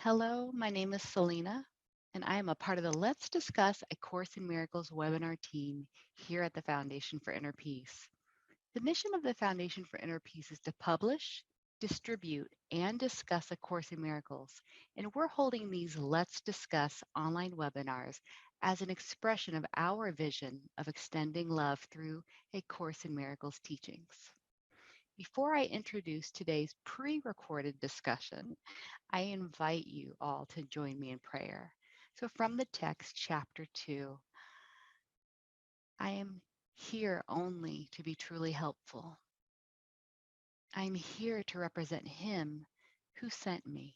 Hello, my name is Selena, and I am a part of the Let's Discuss A Course in Miracles webinar team here at the Foundation for Inner Peace. The mission of the Foundation for Inner Peace is to publish, distribute, and discuss A Course in Miracles, and we're holding these Let's Discuss online webinars as an expression of our vision of extending love through A Course in Miracles teachings. Before I introduce today's pre-recorded discussion, I invite you all to join me in prayer. So from the text, chapter 2, I am here only to be truly helpful. I am here to represent Him who sent me.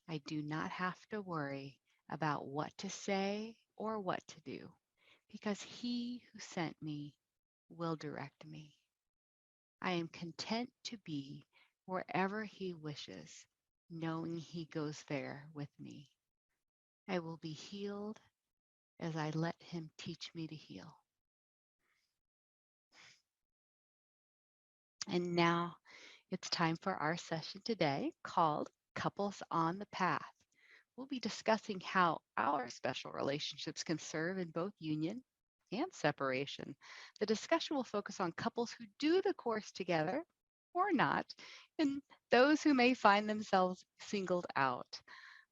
I do not have to worry about what to say or what to do, because He who sent me will direct me. I am content to be wherever He wishes, knowing He goes there with me. I will be healed as I let Him teach me to heal. And now it's time for our session today called Couples on the Path. We'll be discussing how our special relationships can serve in both union and separation. The discussion will focus on couples who do the course together or not, and those who may find themselves singled out.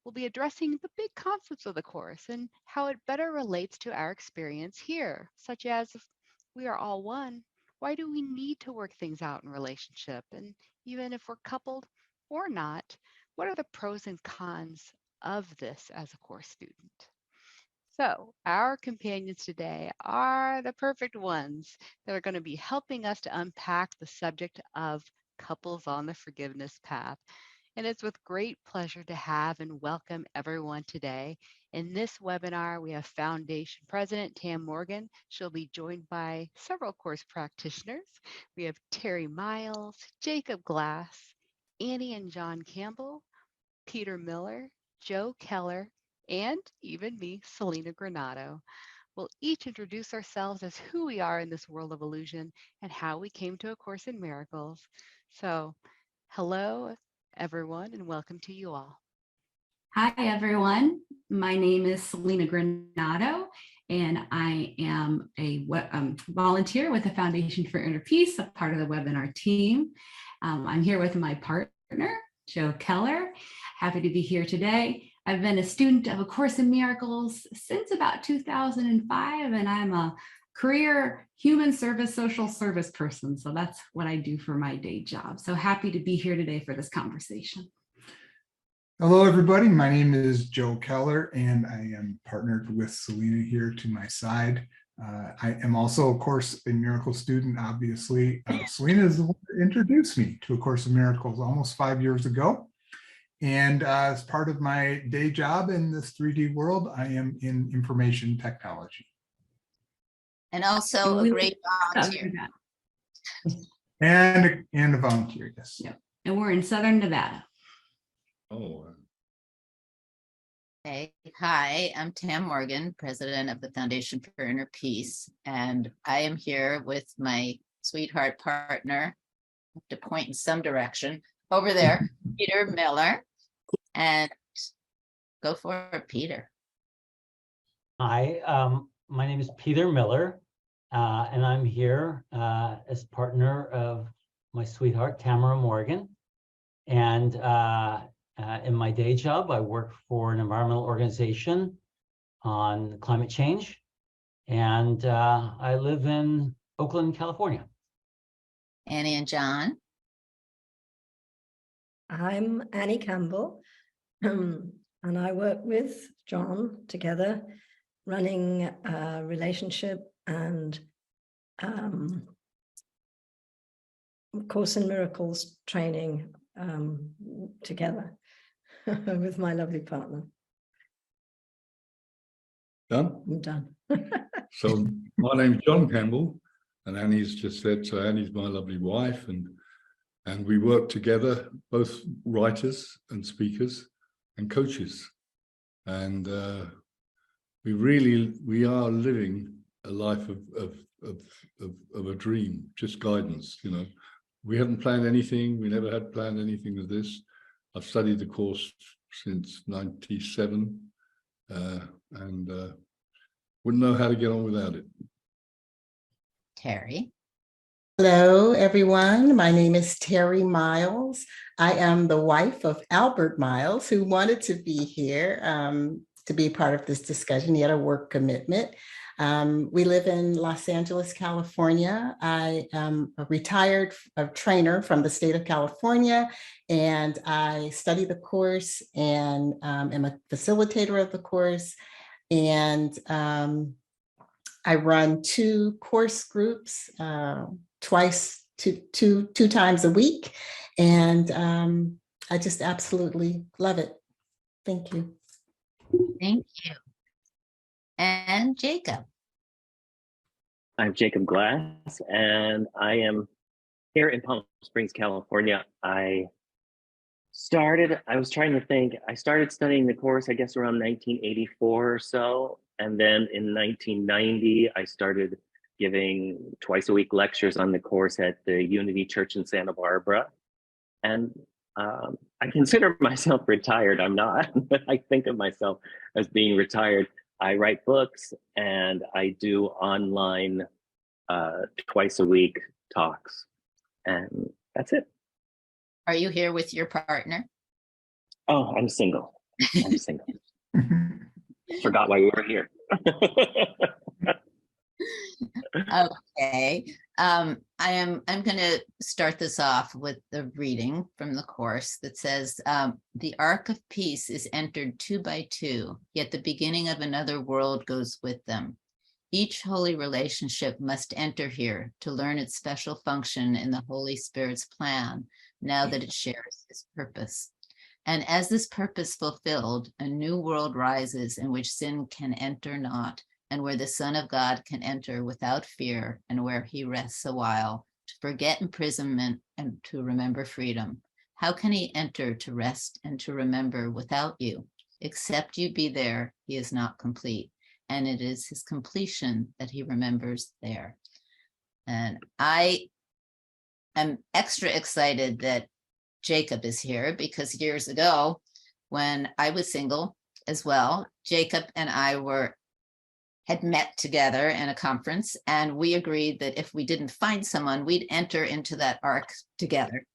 We'll be addressing the big concepts of the course and how it better relates to our experience here, such as if we are all one, why do we need to work things out in relationship? And even if we're coupled or not, what are the pros and cons of this as a course student? So our companions today are the perfect ones that are going to be helping us to unpack the subject of couples on the forgiveness path. And it's with great pleasure to have and welcome everyone today. In this webinar, we have Foundation President Tam Morgan. She'll be joined by several course practitioners. We have Terry Miles, Jacob Glass, Annie and John Campbell, Peter Miller, Joe Keller, and even me, Selena Granado. We'll each introduce ourselves as who we are in this world of illusion and how we came to A Course in Miracles. So, hello, everyone, and welcome to you all. Hi, everyone. My name is Selena Granado, and I am a volunteer with the Foundation for Inner Peace, a part of the webinar team. I'm here with my partner, Joe Keller. Happy to be here today. I've been a student of A Course in Miracles since about 2005, and I'm a career human service, social service person. So that's what I do for my day job. So happy to be here today for this conversation. Hello, everybody. My name is Joe Keller, and I am partnered with Selena here to my side. I am also a Course in Miracles student, obviously. Selena is the one that introduced me to A Course in Miracles almost 5 years ago. And as part of my day job in this 3D world, I am in information technology. And also a great volunteer. And a volunteer, yes. Yep. And we're in Southern Nevada. Oh. Hey, hi, I'm Tam Morgan, president of the Foundation for Inner Peace, and I am here with my sweetheart partner, I have to point in some direction, over there, Peter Miller, and go for it, Peter. Hi, my name is Peter Miller, and I'm here as partner of my sweetheart, Tamara Morgan, and in my day job, I work for an environmental organization on climate change, and I live in Oakland, California. Annie and John. I'm Annie Campbell, and I work with John together, running a relationship and Course in Miracles training together with my lovely partner. Done? I'm done. So my name's John Campbell, and Annie's just said, so Annie's my lovely wife, and we work together, both writers and speakers and coaches. And we are living a life of a dream, just guidance, you know. We haven't planned anything. We never had planned anything of this. I've studied the course since '97, and wouldn't know how to get on without it. Terry. Hello, everyone. My name is Terry Miles. I am the wife of Albert Miles, who wanted to be here to be part of this discussion. He had a work commitment. We live in Los Angeles, California. I am a retired trainer from the state of California, and I study the course and am a facilitator of the course. And I run 2 course groups two times a week. And I just absolutely love it. Thank you. Thank you. And Jacob. I'm Jacob Glass, and I am here in Palm Springs, California. I was trying to think, I started studying the course, I guess, around 1984 or so. And then in 1990, I started giving twice a week lectures on the course at the Unity Church in Santa Barbara. And I consider myself retired. I'm not, but I think of myself as being retired. I write books and I do online twice a week talks. And that's it. Are you here with your partner? Oh, I'm single. I'm single. Forgot why we were here. Okay. I'm going to start this off with the reading from the course that says, the ark of peace is entered 2 by 2, yet the beginning of another world goes with them. Each holy relationship must enter here to learn its special function in the Holy Spirit's plan, now that it shares its purpose. And as this purpose fulfilled, a new world rises in which sin can enter not, and where the Son of God can enter without fear, and where he rests a while to forget imprisonment and to remember freedom. How can he enter to rest and to remember without you? Except you be there, he is not complete, and it is his completion that he remembers there. And I am extra excited that Jacob is here, because years ago, when I was single as well, Jacob and I had met together in a conference, and we agreed that if we didn't find someone, we'd enter into that ark together.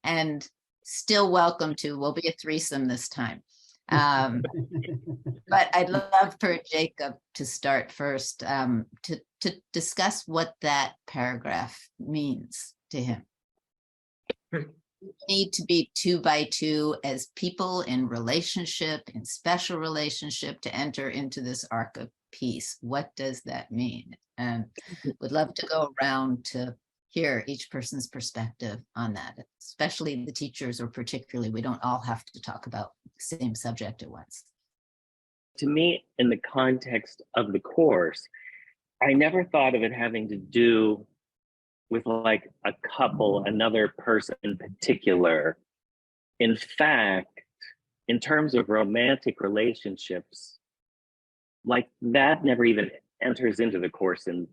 And still welcome to, we'll be a threesome this time. But I'd love for Jacob to start first, to discuss what that paragraph means to him. Need to be 2 by 2 as people in relationship, in special relationship, to enter into this ark of peace. What does that mean? And would love to go around to hear each person's perspective on that, especially the teachers, or particularly, we don't all have to talk about the same subject at once. To me, in the context of the course, I never thought of it having to do with like a couple, another person in particular. In fact, in terms of romantic relationships, like that never even enters into the course in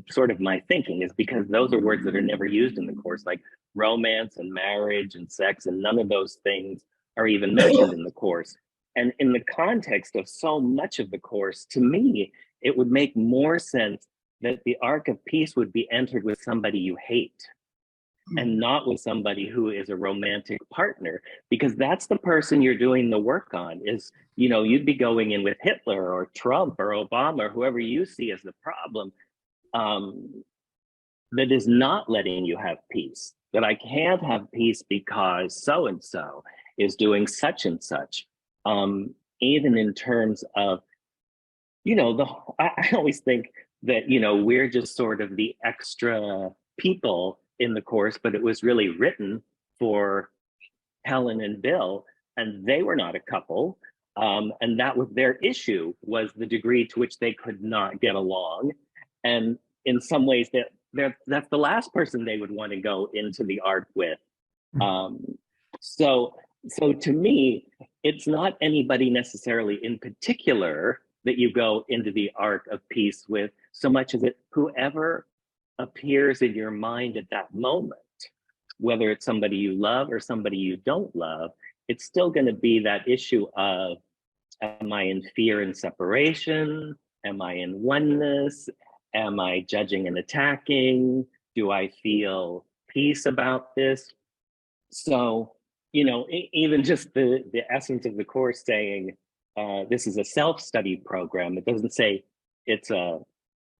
sort of my thinking, is because those are words that are never used in the course, like romance and marriage and sex, and none of those things are even mentioned in the course. And in the context of so much of the course, to me, it would make more sense that the ark of peace would be entered with somebody you hate, and not with somebody who is a romantic partner, because that's the person you're doing the work on. Is, you know, you'd be going in with Hitler or Trump or Obama or whoever you see as the problem, that is not letting you have peace. That I can't have peace because so-and-so is doing such and such. Even in terms of, you know, I always think that, you know, we're just sort of the extra people in the course, but it was really written for Helen and Bill, and they were not a couple. And that was their issue, was the degree to which they could not get along. And in some ways that's the last person they would want to go into the ark with. So to me, it's not anybody necessarily in particular that you go into the ark of peace with, so much as it whoever appears in your mind at that moment, whether it's somebody you love or somebody you don't love, it's still going to be that issue of, am I in fear and separation? Am I in oneness? Am I judging and attacking? Do I feel peace about this? So, you know, even just the essence of the course saying, this is a self-study program. It doesn't say it's a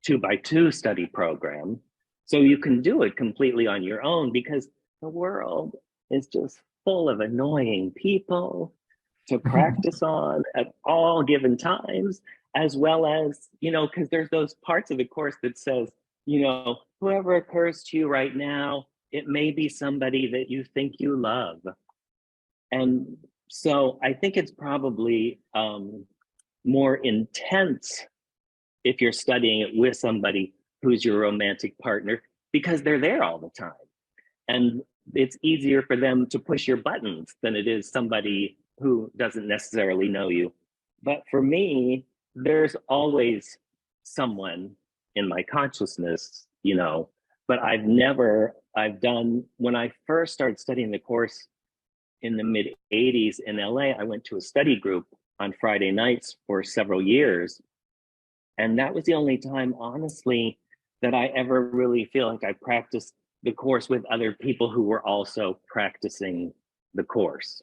2x2 study program. So you can do it completely on your own, because the world is just full of annoying people to practice on at all given times, as well as, you know, because there's those parts of the course that says, you know, whoever occurs to you right now, it may be somebody that you think you love. And so I think it's probably more intense if you're studying it with somebody who's your romantic partner, because they're there all the time. And it's easier for them to push your buttons than it is somebody who doesn't necessarily know you. But for me, there's always someone in my consciousness, you know, but when I first started studying the course in the mid 80s in LA, I went to a study group on Friday nights for several years. And that was the only time, honestly, that I ever really feel like I practiced the course with other people who were also practicing the course.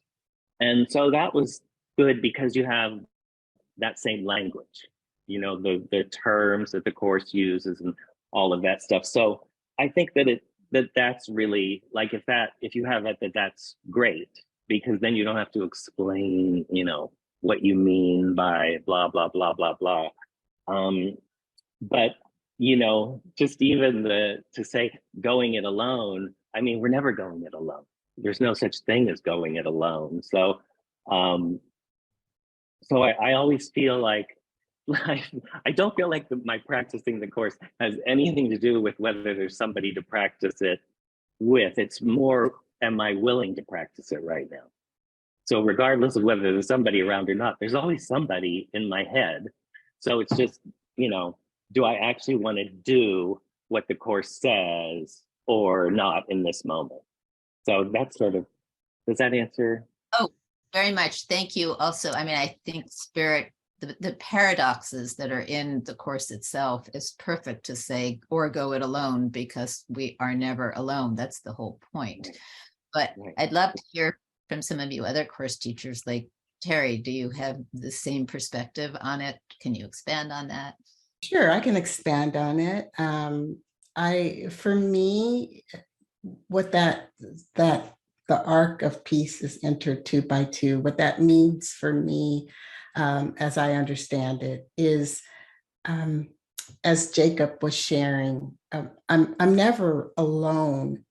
And so that was good, because you have that same language, you know, the terms that the course uses and all of that stuff. So I think that that's really, like, if you have it, that's great, because then you don't have to explain, you know, what you mean by blah, blah, blah, blah, blah. But, you know, just even to say going it alone, I mean, we're never going it alone. There's no such thing as going it alone. So, I always feel like I don't feel like my practicing the course has anything to do with whether there's somebody to practice it with. It's more, am I willing to practice it right now? So regardless of whether there's somebody around or not, there's always somebody in my head. So it's just, you know, do I actually want to do what the course says or not in this moment? So that's sort of, does that answer? Oh, very much. Thank you. Also, I mean, I think spirit, the paradoxes that are in the course itself is perfect to say, or go it alone, because we are never alone. That's the whole point. But I'd love to hear from some of you other course teachers, like Terry, do you have the same perspective on it? Can you expand on that? Sure, I can expand on it. For me, what the arc of peace is entered 2x2, what that means for me, as I understand it, is, as Jacob was sharing, I'm never alone.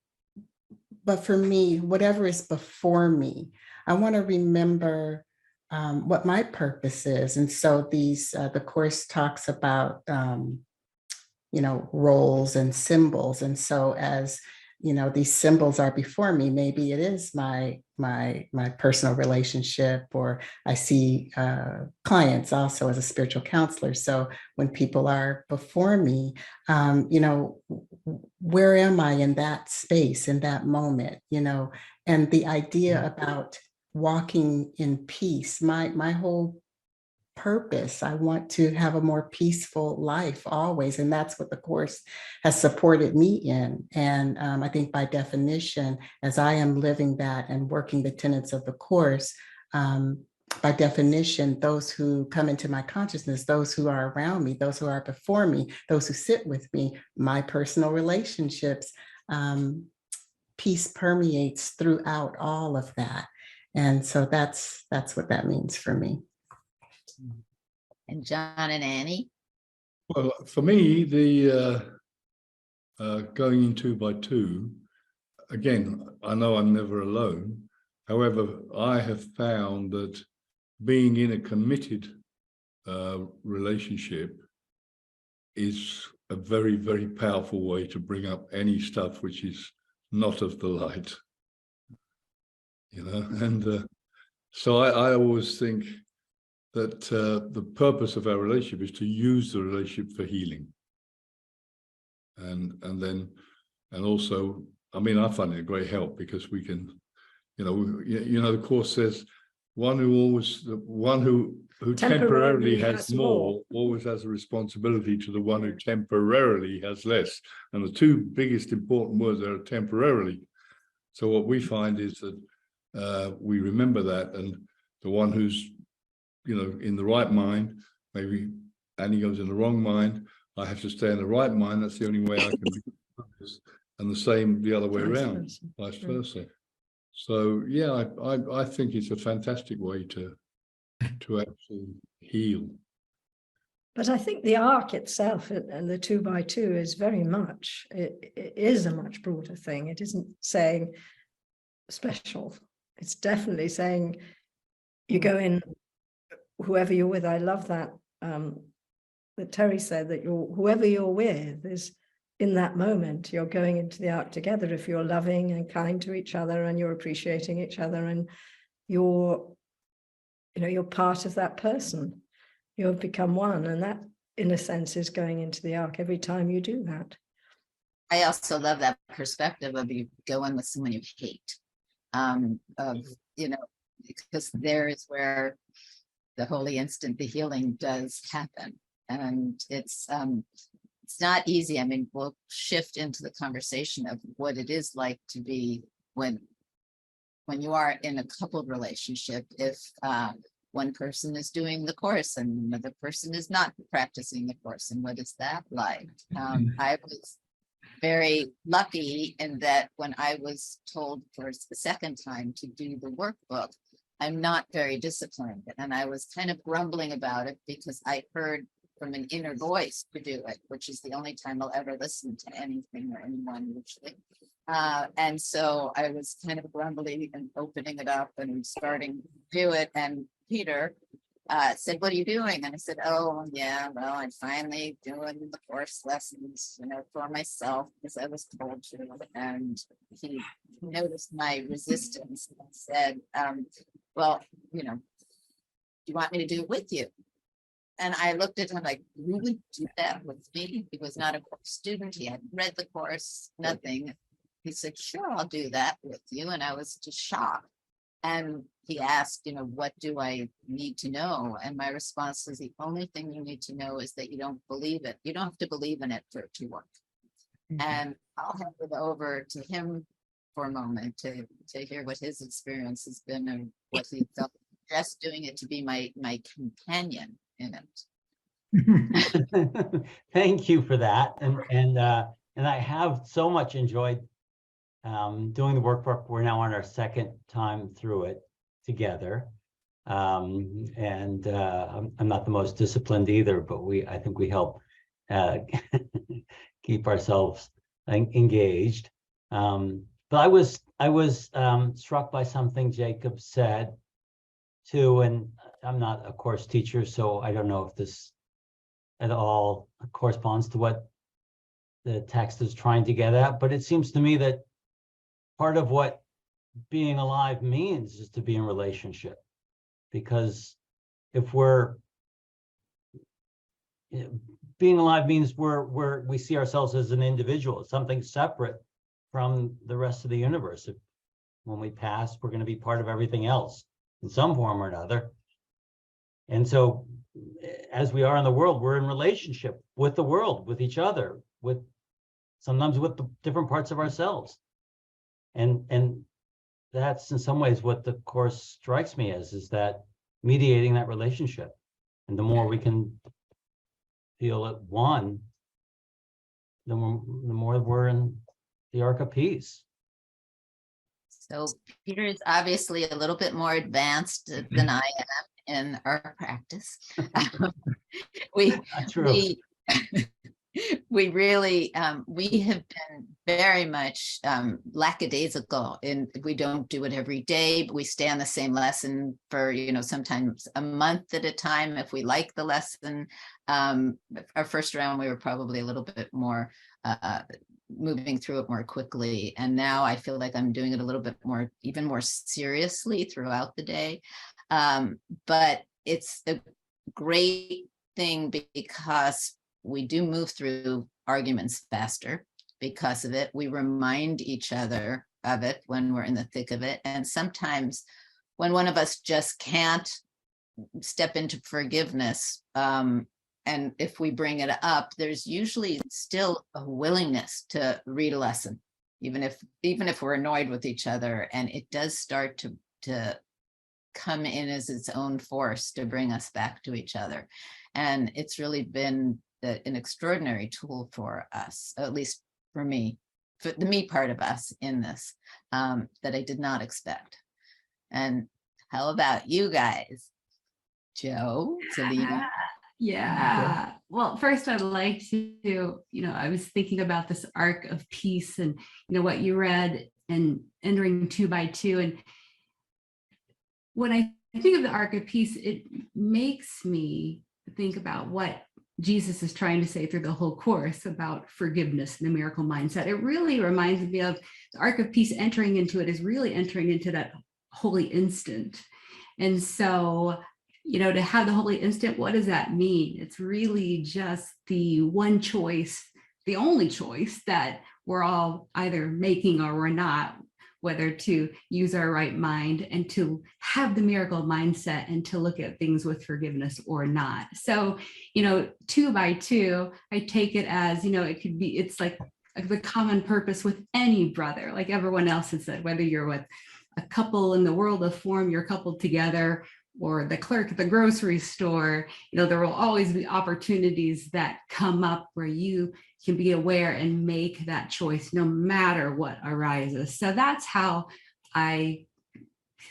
But for me, whatever is before me, I want to remember what my purpose is. And so the course talks about, you know, roles and symbols. And so as, you know, these symbols are before me, maybe it is my personal relationship, or I see clients also as a spiritual counselor. So when people are before me, you know, where am I in that space, in that moment, you know? And the idea about walking in peace, my whole purpose, I want to have a more peaceful life always. And that's what the course has supported me in. And I think by definition, as I am living that and working the tenets of the course, by definition, those who come into my consciousness, those who are around me, those who are before me, those who sit with me, my personal relationships, peace permeates throughout all of that. And so that's what that means for me. And John and Annie? Well, for me, the going in 2x2, again, I know I'm never alone. However, I have found that being in a committed relationship is a very, very powerful way to bring up any stuff which is not of the light, you know. And so I always think that the purpose of our relationship is to use the relationship for healing. And also, I mean, I find it a great help, because we can, The course says one who temporarily has more always has a responsibility to the one who temporarily has less. And the two biggest important words are temporarily. So what we find is that we remember that, and the one who's, in the right mind, maybe Annie goes in the wrong mind, I have to stay in the right mind. That's the only way I can be focused. And the same the other way around, vice versa. So yeah, I think it's a fantastic way to actually heal. But I think the arc itself and the 2x2 is very much, it is a much broader thing. It isn't saying special. It's definitely saying you go in, whoever you're with. I love that that Terry said, that whoever you're with is in that moment, you're going into the arc together. If you're loving and kind to each other and you're appreciating each other and you're part of that person, you've become one. And that, in a sense, is going into the arc every time you do that. I also love that perspective of you going with someone you hate, because there is where the holy instant, the healing does happen. And it's not easy. I mean, we'll shift into the conversation of what it is like to be when you are in a coupled relationship, if one person is doing the course and another person is not practicing the course, and what is that like? I was very lucky in that when I was told for the second time to do the workbook, I'm not very disciplined, and I was kind of grumbling about it because I heard from an inner voice to do it, which is the only time I'll ever listen to anything or anyone usually. And so I was kind of grumbling and opening it up and starting to do it. And Peter said, "What are you doing?" And I said, "Oh, yeah, well, I'm finally doing the course lessons, for myself because I was told to." And he noticed my resistance and said, "Well, do you want me to do it with you?" And I looked at him like, "You would do that with me?" He was not a course student. He hadn't read the course, nothing. He said, "Sure, I'll do that with you." And I was just shocked. And he asked, "What do I need to know?" And my response was, the only thing you need to know is that you don't believe it. You don't have to believe in it for it to work. Mm-hmm. And I'll hand it over to him for a moment to hear what his experience has been and what he felt just doing it to be my companion in it. Thank you for that. And I have so much enjoyed doing the workbook. We're now on our second time through it together. I'm not the most disciplined either, but I think we help keep ourselves engaged. But I was struck by something Jacob said too, and I'm not a course teacher, so I don't know if this at all corresponds to what the text is trying to get at, but it seems to me that part of what being alive means is to be in relationship, because if being alive means we see ourselves as an individual, something separate from the rest of the universe. When we pass, we're going to be part of everything else in some form or another. And so as we are in the world, we're in relationship with the world, with each other, sometimes with the different parts of ourselves. And that's in some ways what the course strikes me as, is that mediating that relationship. And the more we can feel at one, the more we're in the arc of peace. So Peter is obviously a little bit more advanced than I am in our practice. We really, we have been very much lackadaisical, and we don't do it every day, but we stay on the same lesson for, sometimes a month at a time if we like the lesson. Our first round, we were probably a little bit more moving through it more quickly. And now I feel like I'm doing it a little bit more, even more seriously throughout the day. But it's a great thing because we do move through arguments faster because of it. We remind each other of it when we're in the thick of it. And sometimes when one of us just can't step into forgiveness, and if we bring it up, there's usually still a willingness to read a lesson, even if we're annoyed with each other, and it does start to come in as its own force to bring us back to each other. And it's really been an extraordinary tool for us, at least for me, for the me part of us in this, that I did not expect. And how about you guys? Joe, Selena? Yeah. Well, first I'd like to, I was thinking about this arc of peace and, what you read and entering 2 by 2. And when I think of the arc of peace, it makes me think about what Jesus is trying to say through the whole course about forgiveness and the miracle mindset. It really reminds me of the arc of peace. Entering into it is really entering into that holy instant. And so, to have the holy instant, what does that mean? It's really just the one choice, the only choice that we're all either making or we're not, whether to use our right mind and to have the miracle mindset and to look at things with forgiveness or not. So, 2 by 2, I take it as, it's like the common purpose with any brother, like everyone else has said, whether you're with a couple in the world of form, you're coupled together, or the clerk at the grocery store, there will always be opportunities that come up where you can be aware and make that choice no matter what arises. So that's how I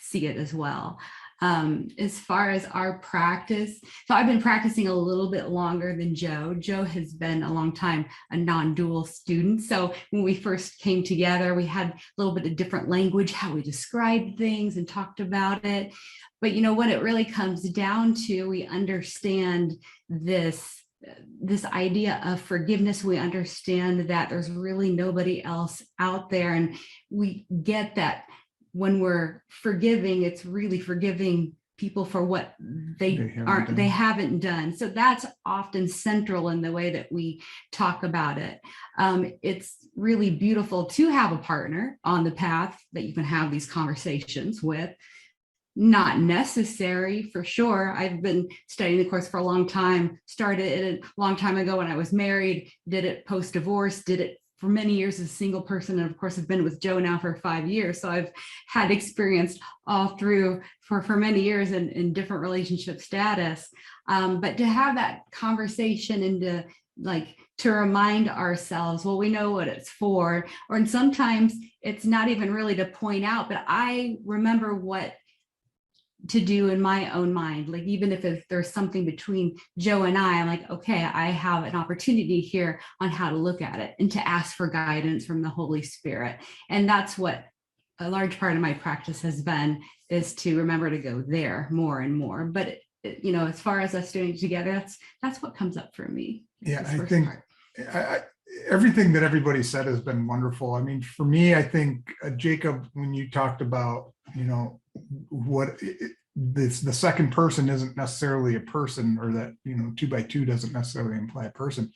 see it as well. As far as our practice, so I've been practicing a little bit longer than Joe. Joe has been a long time a non-dual student. So when we first came together, we had a little bit of different language, how we described things and talked about it. But what it really comes down to, we understand this idea of forgiveness. We understand that there's really nobody else out there. And we get that when we're forgiving, it's really forgiving people for what they haven't done. So that's often central in the way that we talk about it. It's really beautiful to have a partner on the path that you can have these conversations with. Not necessary for sure. I've been studying the course for a long time, started it a long time ago when I was married, did it post-divorce, did it for many years as a single person. And of course, I've been with Joe now for 5 years. So I've had experience all through for many years in different relationship status. But to have that conversation and to remind ourselves, well, we know what it's for, and sometimes it's not even really to point out, but I remember what to do in my own mind. Like, even if there's something between Joe and I'm like, okay, I have an opportunity here on how to look at it and to ask for guidance from the Holy Spirit. And that's what a large part of my practice has been, is to remember to go there more and more. But as far as us doing it together, that's what comes up for me. Yeah, I think everything that everybody said has been wonderful. I mean, for me, I think Jacob, when you talked about, the second person isn't necessarily a person, or that 2 by 2 doesn't necessarily imply a person.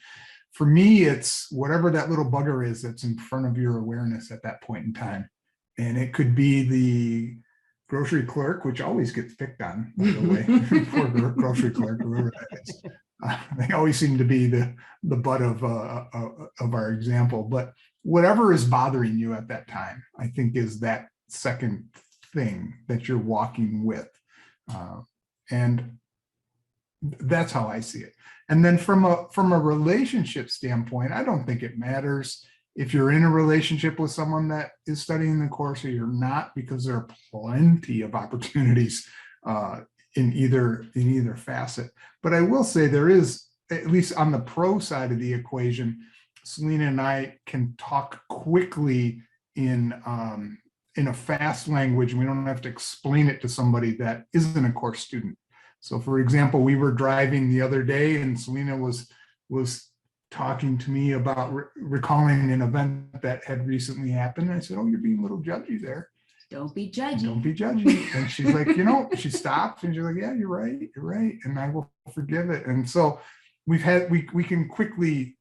For me, it's whatever that little bugger is that's in front of your awareness at that point in time. And it could be the grocery clerk, which always gets picked on, by the way. Poor grocery clerk, whoever that is. They always seem to be the butt of our example. But whatever is bothering you at that time, I think, is that second thing that you're walking with. And that's how I see it. And then from a relationship standpoint, I don't think it matters if you're in a relationship with someone that is studying the course or you're not, because there are plenty of opportunities in either facet. But I will say there is, at least on the pro side of the equation, Selena and I can talk quickly in a fast language, and we don't have to explain it to somebody that isn't a course student. So for example, we were driving the other day and Selena was talking to me about recalling an event that had recently happened. And I said, oh, you're being a little judgy there. Don't be judgy. Don't be judgy. And she's like, she stopped and she's like, yeah, you're right. And I will forgive it. And so we can quickly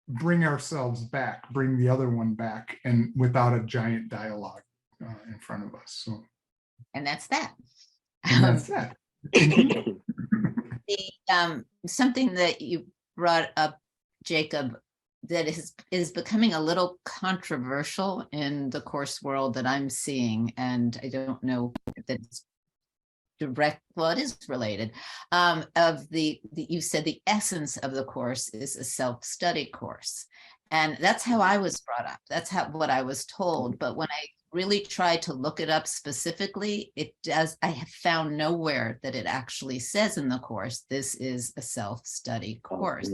bring ourselves back, bring the other one back, and without a giant dialogue in front of us. So, And that's that. and that's that. Something that you brought up, Jacob, that is becoming a little controversial in the course world that I'm seeing, and I don't know if that's direct, well, it is related, of the you said the essence of the course is a self-study course. And that's how I was brought up. That's what I was told. But when I really tried to look it up specifically, I have found nowhere that it actually says in the course, this is a self-study course.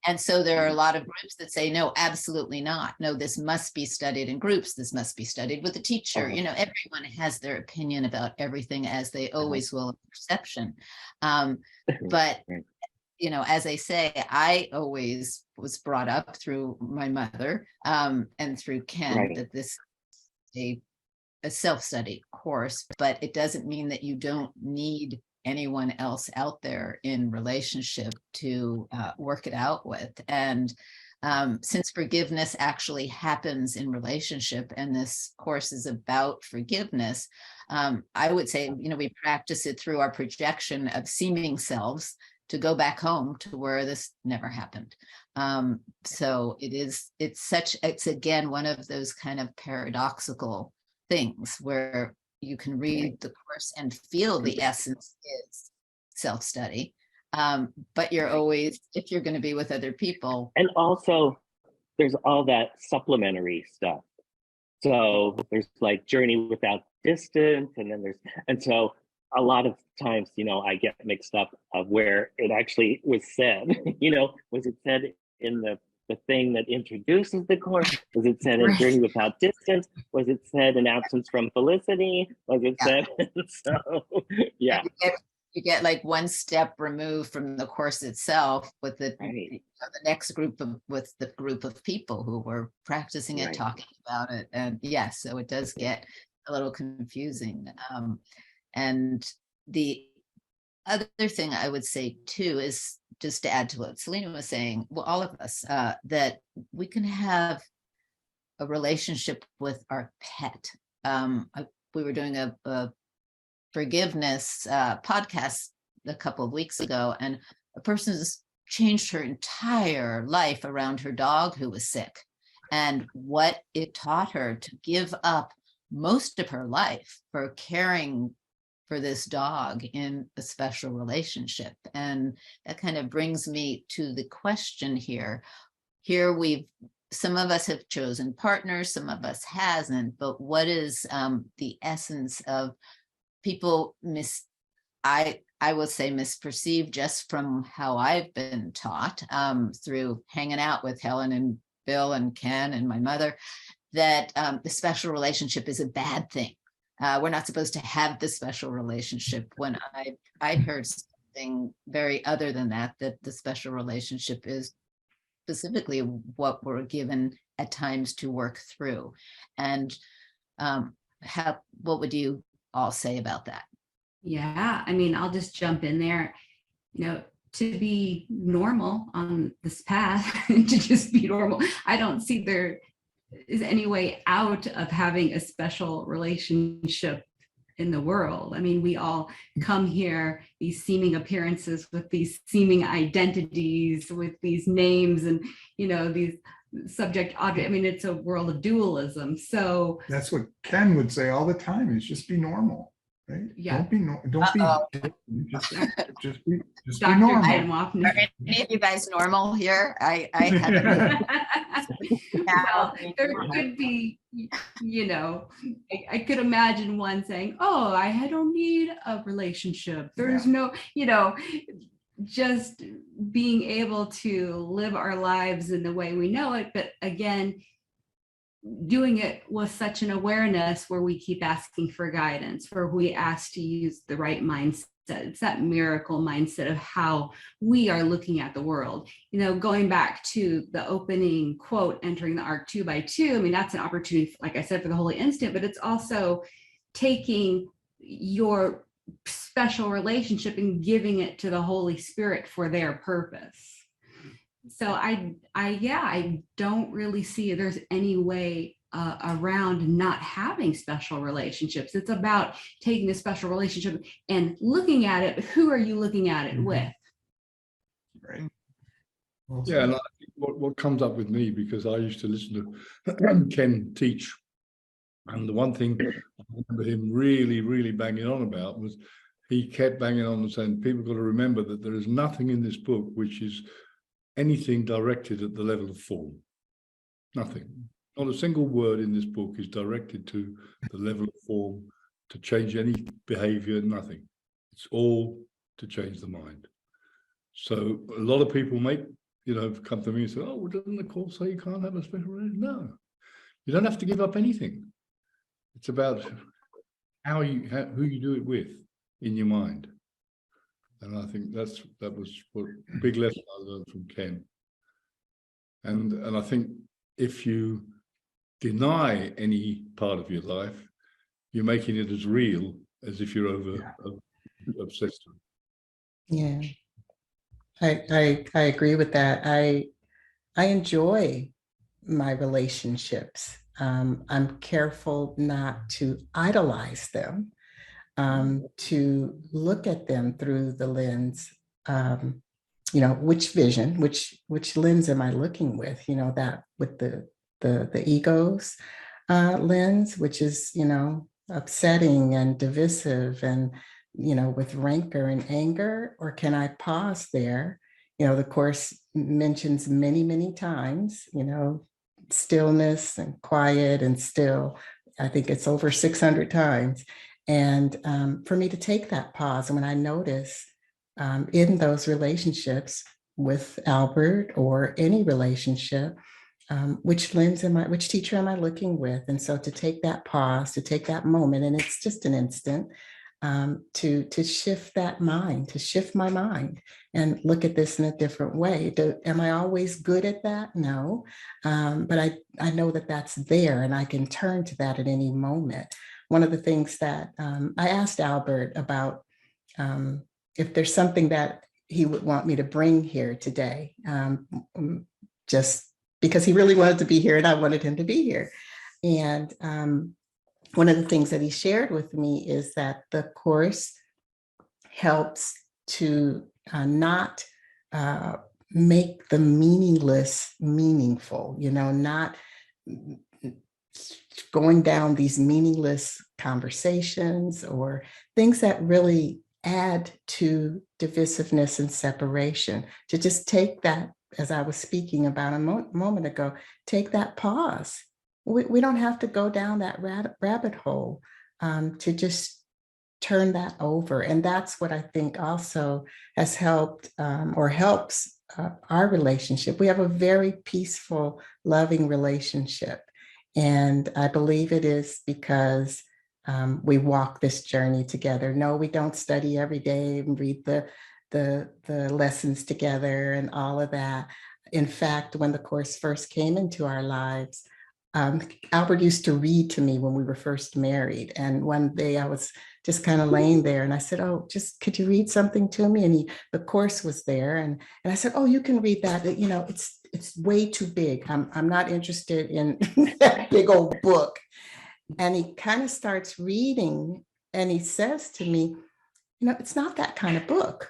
And so there are a lot of groups that say, no, absolutely not. No, this must be studied in groups. This must be studied with a teacher. You know, everyone has their opinion about everything, as they always will in perception. But, you know, as I say, I always was brought up through my mother and through Ken that this is a self-study course, but it doesn't mean that you don't need anyone else out there in relationship to work it out with. And since forgiveness actually happens in relationship, and this course is about forgiveness, I would say, you know, we practice it through our projection of seeming selves to go back home to where this never happened. So it's again, one of those kind of paradoxical things where you can read the course and feel the essence is self-study. But you're always, if you're going to be with other people. And also there's all that supplementary stuff. So there's like journey without distance, and so a lot of times, you know, I get mixed up of where it actually was said. You know, was it said in the thing that introduces the course? Was it said in Journey Without Distance? Was it said in Absence from Felicity? Was it said? So, yeah. You get like one step removed from the course itself with the next group with the group of people who were practicing it, talking about it. And yes, so it does get a little confusing. And the other thing I would say too is, just to add to what Selena was saying, well, all of us, that we can have a relationship with our pet. We were doing a forgiveness podcast a couple of weeks ago, and a person has changed her entire life around her dog who was sick, and what it taught her to give up most of her life for caring for this dog in a special relationship. And that kind of brings me to the question here. Some of us have chosen partners, some of us hasn't, but what is the essence of people I will say misperceived, just from how I've been taught through hanging out with Helen and Bill and Ken and my mother, that the special relationship is a bad thing. We're not supposed to have this special relationship, when I heard something very other than that the special relationship is specifically what we're given at times to work through. And what would you all say about that? Yeah, I mean, I'll just jump in there. You know, to be normal on this path, to just be normal, I don't see there is any way out of having a special relationship in the world. I mean, we all come here, these seeming appearances with these seeming identities, with these names and, you know, these subject object. I mean, it's a world of dualism. So that's what Ken would say all the time, is just be normal, right? Yeah. Just be Dr. normal. Are any of you guys normal here? I haven't. Well, there could be, you know, I could imagine one saying, oh, I don't need a relationship. There's no, you know, just being able to live our lives in the way we know it. But again, doing it with such an awareness where we keep asking for guidance, where we ask to use the right mindset. It's that miracle mindset of how we are looking at the world. You know, going back to the opening quote, entering the ark 2 by 2, I mean, that's an opportunity, like I said, for the holy instant, but it's also taking your special relationship and giving it to the Holy Spirit for their purpose. So I don't really see there's any way around not having special relationships. It's about taking a special relationship and looking at it. Who are you looking at it with? Right. Well Yeah, said. and I think what comes up with me, because I used to listen to Ken teach, and the one thing I remember him really, really banging on about was he kept banging on and saying, people got to remember that there is nothing in this book which is anything directed at the level of form. Nothing. Not a single word in this book is directed to the level of form, to change any behavior, nothing. It's all to change the mind. So a lot of people come to me and say, oh, well, doesn't the course say you can't have a special relationship? No, you don't have to give up anything. It's about who you do it with in your mind. And I think that was what big lesson I learned from Ken. And I think if you deny any part of your life, you're making it as real as if you're obsessed with it. Yeah, I agree with that. I enjoy my relationships. I'm careful not to idolize them, to look at them through the lens, which vision, which lens am I looking with? That with the ego's lens, which is upsetting and divisive and with rancor and anger, or can I pause there? The Course mentions many times, stillness and quiet and still. I think it's over 600 times. And for me to take that pause, and when I notice in those relationships with Albert or any relationship, which teacher am I looking with? And so to take that pause, to take that moment, and it's just an instant, to shift that mind, to shift my mind and look at this in a different way. Am I always good at that? No, but I know that that's there and I can turn to that at any moment. One of the things that I asked Albert about, if there's something that he would want me to bring here today, just because he really wanted to be here and I wanted him to be here. And one of the things that he shared with me is that the Course helps to not make the meaningless meaningful, not going down these meaningless conversations or things that really add to divisiveness and separation, to just take that, as I was speaking about a moment ago, take that pause. We don't have to go down that rabbit hole to just turn that over. And that's what I think also has helped or helps our relationship. We have a very peaceful, loving relationship. And I believe it is because we walk this journey together. No, we don't study every day and read the lessons together and all of that. In fact, when the Course first came into our lives, Albert used to read to me when we were first married. And one day I was just kind of laying there and I said, oh, just could you read something to me? And the Course was there. And I said, oh, you can read that. It's way too big. I'm not interested in that big old book. And he kind of starts reading and he says to me, it's not that kind of book.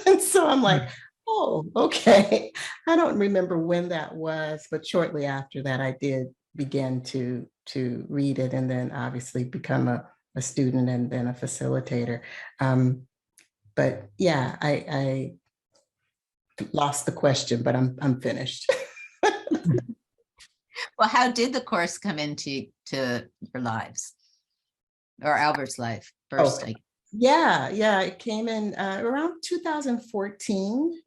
And so I'm like, oh, okay. I don't remember when that was, but shortly after that, I did begin to read it and then obviously become a student and then a facilitator. But yeah, I lost the question, but I'm finished. Well, how did the Course come into your lives or Albert's life first? Oh, yeah, it came in around 2014.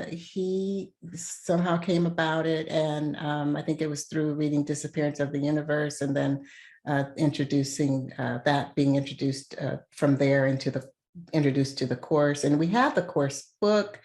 He somehow came about it, and I think it was through reading Disappearance of the Universe, and then being introduced from there introduced to the Course. And we have the Course book,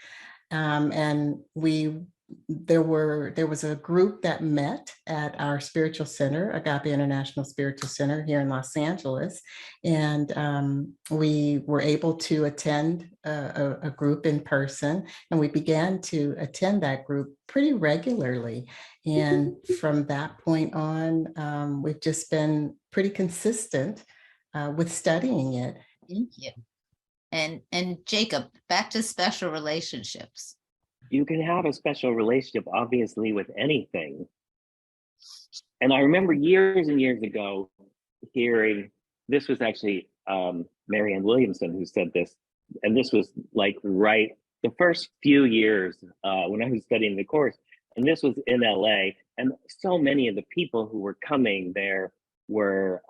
and we there was a group that met at our spiritual center, Agape International Spiritual Center here in Los Angeles. And we were able to attend a group in person, and we began to attend that group pretty regularly. And from that point on, we've just been pretty consistent with studying it. Thank you. And Jacob, back to special relationships. You can have a special relationship, obviously, with anything. And I remember years and years ago hearing, this was actually Marianne Williamson who said this, and this was like right the first few years when I was studying the course, and this was in LA, and so many of the people who were coming there were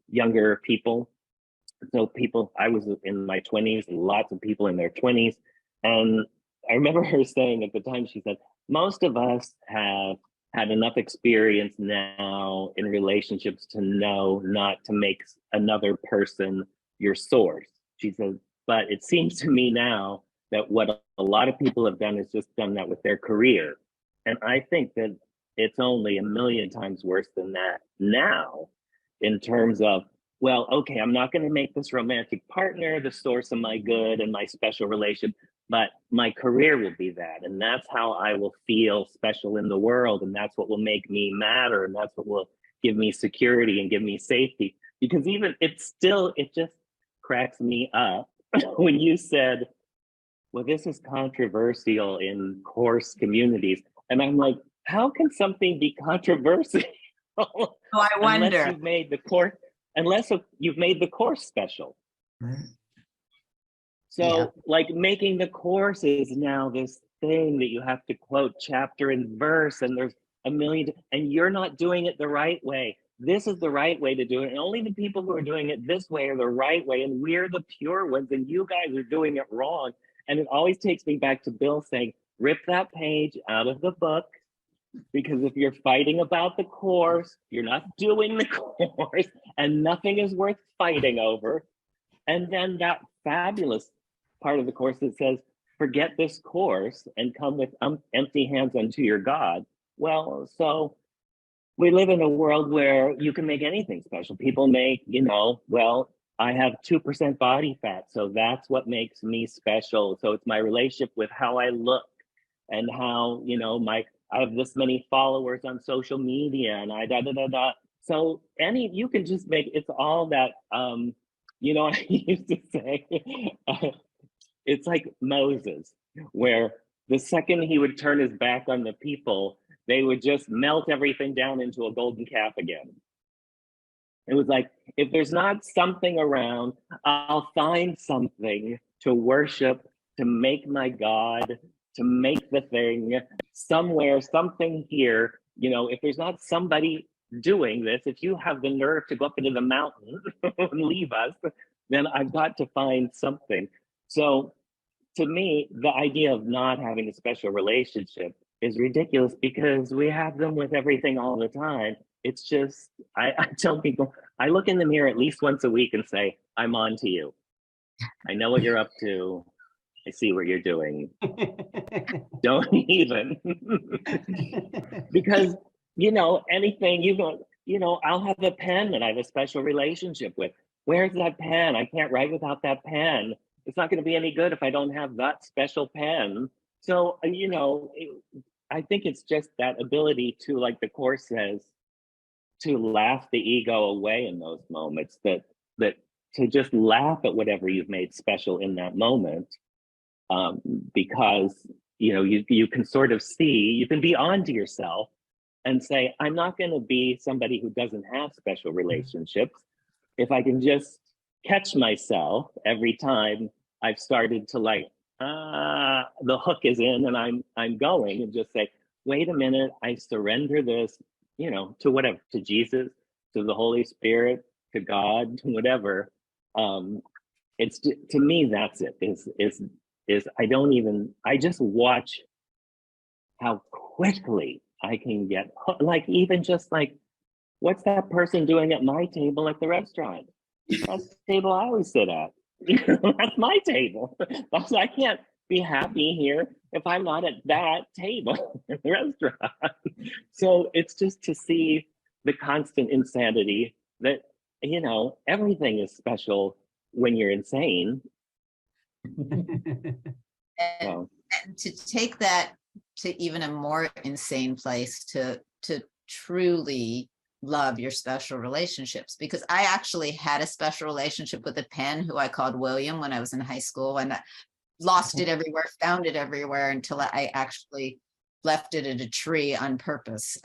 younger people. So I was in my 20s, and lots of people in their 20s, and I remember her saying at the time, she said, most of us have had enough experience now in relationships to know not to make another person your source. She says, but it seems to me now that what a lot of people have done is just done that with their career. And I think that it's only a million times worse than that now, in terms of, well, okay, I'm not going to make this romantic partner the source of my good and my special relationship, but my career will be that. And that's how I will feel special in the world. And that's what will make me matter. And that's what will give me security and give me safety. Because even it just cracks me up when you said, well, this is controversial in course communities. And I'm like, how can something be controversial? Oh, I wonder. Unless you've made the course special. Right. So Yeah. like making the course is now this thing that you have to quote chapter and verse, and there's a million, and you're not doing it the right way. This is the right way to do it. And only the people who are doing it this way are the right way. And we're the pure ones, and you guys are doing it wrong. And it always takes me back to Bill saying, rip that page out of the book. Because if you're fighting about the course, you're not doing the course, and nothing is worth fighting over. And then that fabulous part of the course that says, forget this course and come with empty hands unto your God. Well, so we live in a world where you can make anything special. People make, well, I have 2% body fat, so that's what makes me special. So it's my relationship with how I look and how, I have this many followers on social media, and So you can just make, it's all that, I used to say, it's like Moses, where the second he would turn his back on the people, they would just melt everything down into a golden calf again. It was like, if there's not something around, I'll find something to worship, to make my God, to make the thing somewhere, something here. If there's not somebody doing this, if you have the nerve to go up into the mountain and leave us, then I've got to find something. So to me, the idea of not having a special relationship is ridiculous, because we have them with everything all the time. It's just, I tell people, I look in the mirror at least once a week and say, I'm on to you. I know what you're up to. I see what you're doing. Don't even. Because, anything, I'll have a pen that I have a special relationship with. Where's that pen? I can't write without that pen. It's not going to be any good if I don't have that special pen. So, I think it's just that ability to, like the course says, to laugh the ego away in those moments, that to just laugh at whatever you've made special in that moment. Because you can sort of see, you can be on to yourself and say, I'm not going to be somebody who doesn't have special relationships. If I can just catch myself every time I've started to the hook is in and I'm going, and just say, wait a minute, I surrender this, to whatever, to Jesus, to the Holy Spirit, to God, to whatever. It's, to me, that's it, is I just watch how quickly I can get, what's that person doing at my table at the restaurant? That's the table I always sit at. That's my table. I can't be happy here if I'm not at that table in the restaurant. So it's just to see the constant insanity that, you know, everything is special when you're insane. And, So, and to take that to even a more insane place, to truly love your special relationships, because I actually had a special relationship with a pen who I called William when I was in high school, and I lost it everywhere, found it everywhere, until I actually left it at a tree on purpose,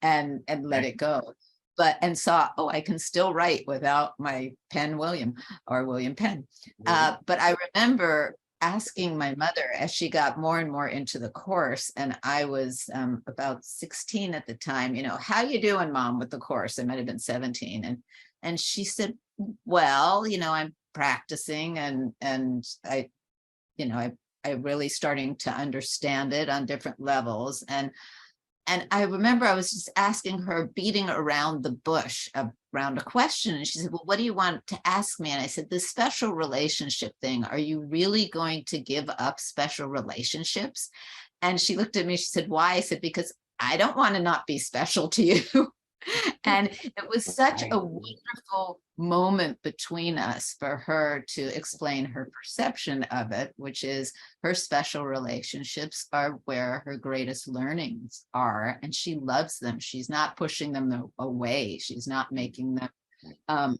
and let it go. But and saw, oh, I can still write without my pen William, or William Penn. But I remember asking my mother as she got more and more into the course, and I was about 16 at the time, you know, how you doing, Mom, with the course? I might have been 17. And she said, well, you know, I'm practicing, and I, you know, I really starting to understand it on different levels. And I remember I was just asking her, beating around the bush around a question. And she said, well, what do you want to ask me? And I said, this special relationship thing, are you really going to give up special relationships? And she looked at me, she said, why? I said, because I don't want to not be special to you. And it was such a wonderful moment between us for her to explain her perception of it, which is her special relationships are where her greatest learnings are, and she loves them. She's not pushing them away. She's not making them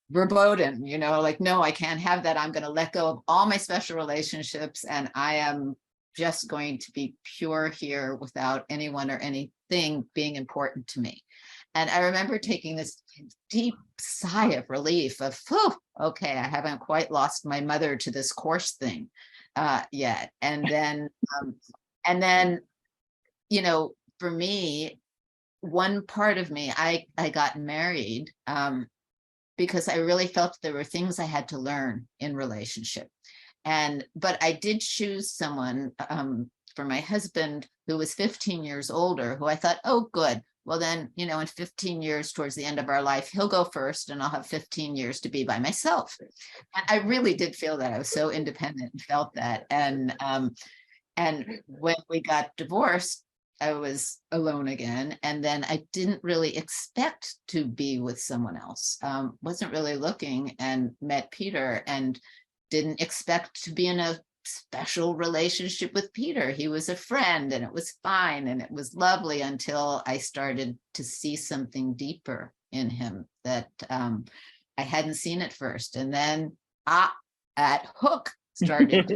verboten, you know, like, no, I can't have that. I'm going to let go of all my special relationships, and I am just going to be pure here without anyone or anything being important to me. And I remember taking this deep sigh of relief of, oh, okay, I haven't quite lost my mother to this course thing yet. And then, you know, for me, one part of me, I got married because I really felt there were things I had to learn in relationship. But I did choose someone for my husband who was 15 years older, who I thought, oh, good. Well, then, you know, in 15 years, towards the end of our life, he'll go first and I'll have 15 years to be by myself. And I really did feel that. I was so independent and felt that. And when we got divorced, I was alone again. And then I didn't really expect to be with someone else. Wasn't really looking, and met Peter, and didn't expect to be in a special relationship with Peter. He was a friend, and it was fine, and it was lovely, until I started to see something deeper in him that I hadn't seen at first. And then at hook started.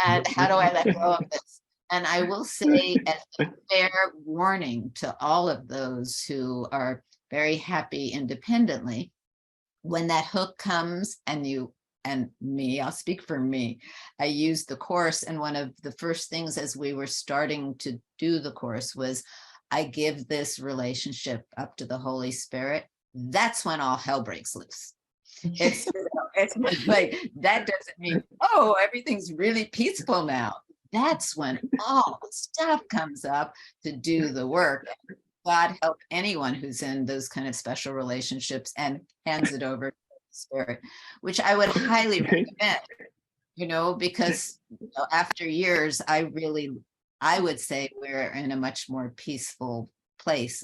And how do I let go of this? And I will say, as a fair warning to all of those who are very happy independently, when that hook comes, and me, I'll speak for me, I used the course, and one of the first things as we were starting to do the course was, I give this relationship up to the Holy Spirit. That's when all hell breaks loose. It's like, that doesn't mean, oh, everything's really peaceful now. That's when all the stuff comes up to do the work. God help anyone who's in those kind of special relationships and hands it over to the Spirit, which I would highly recommend, you know, because after years, I would say we're in a much more peaceful place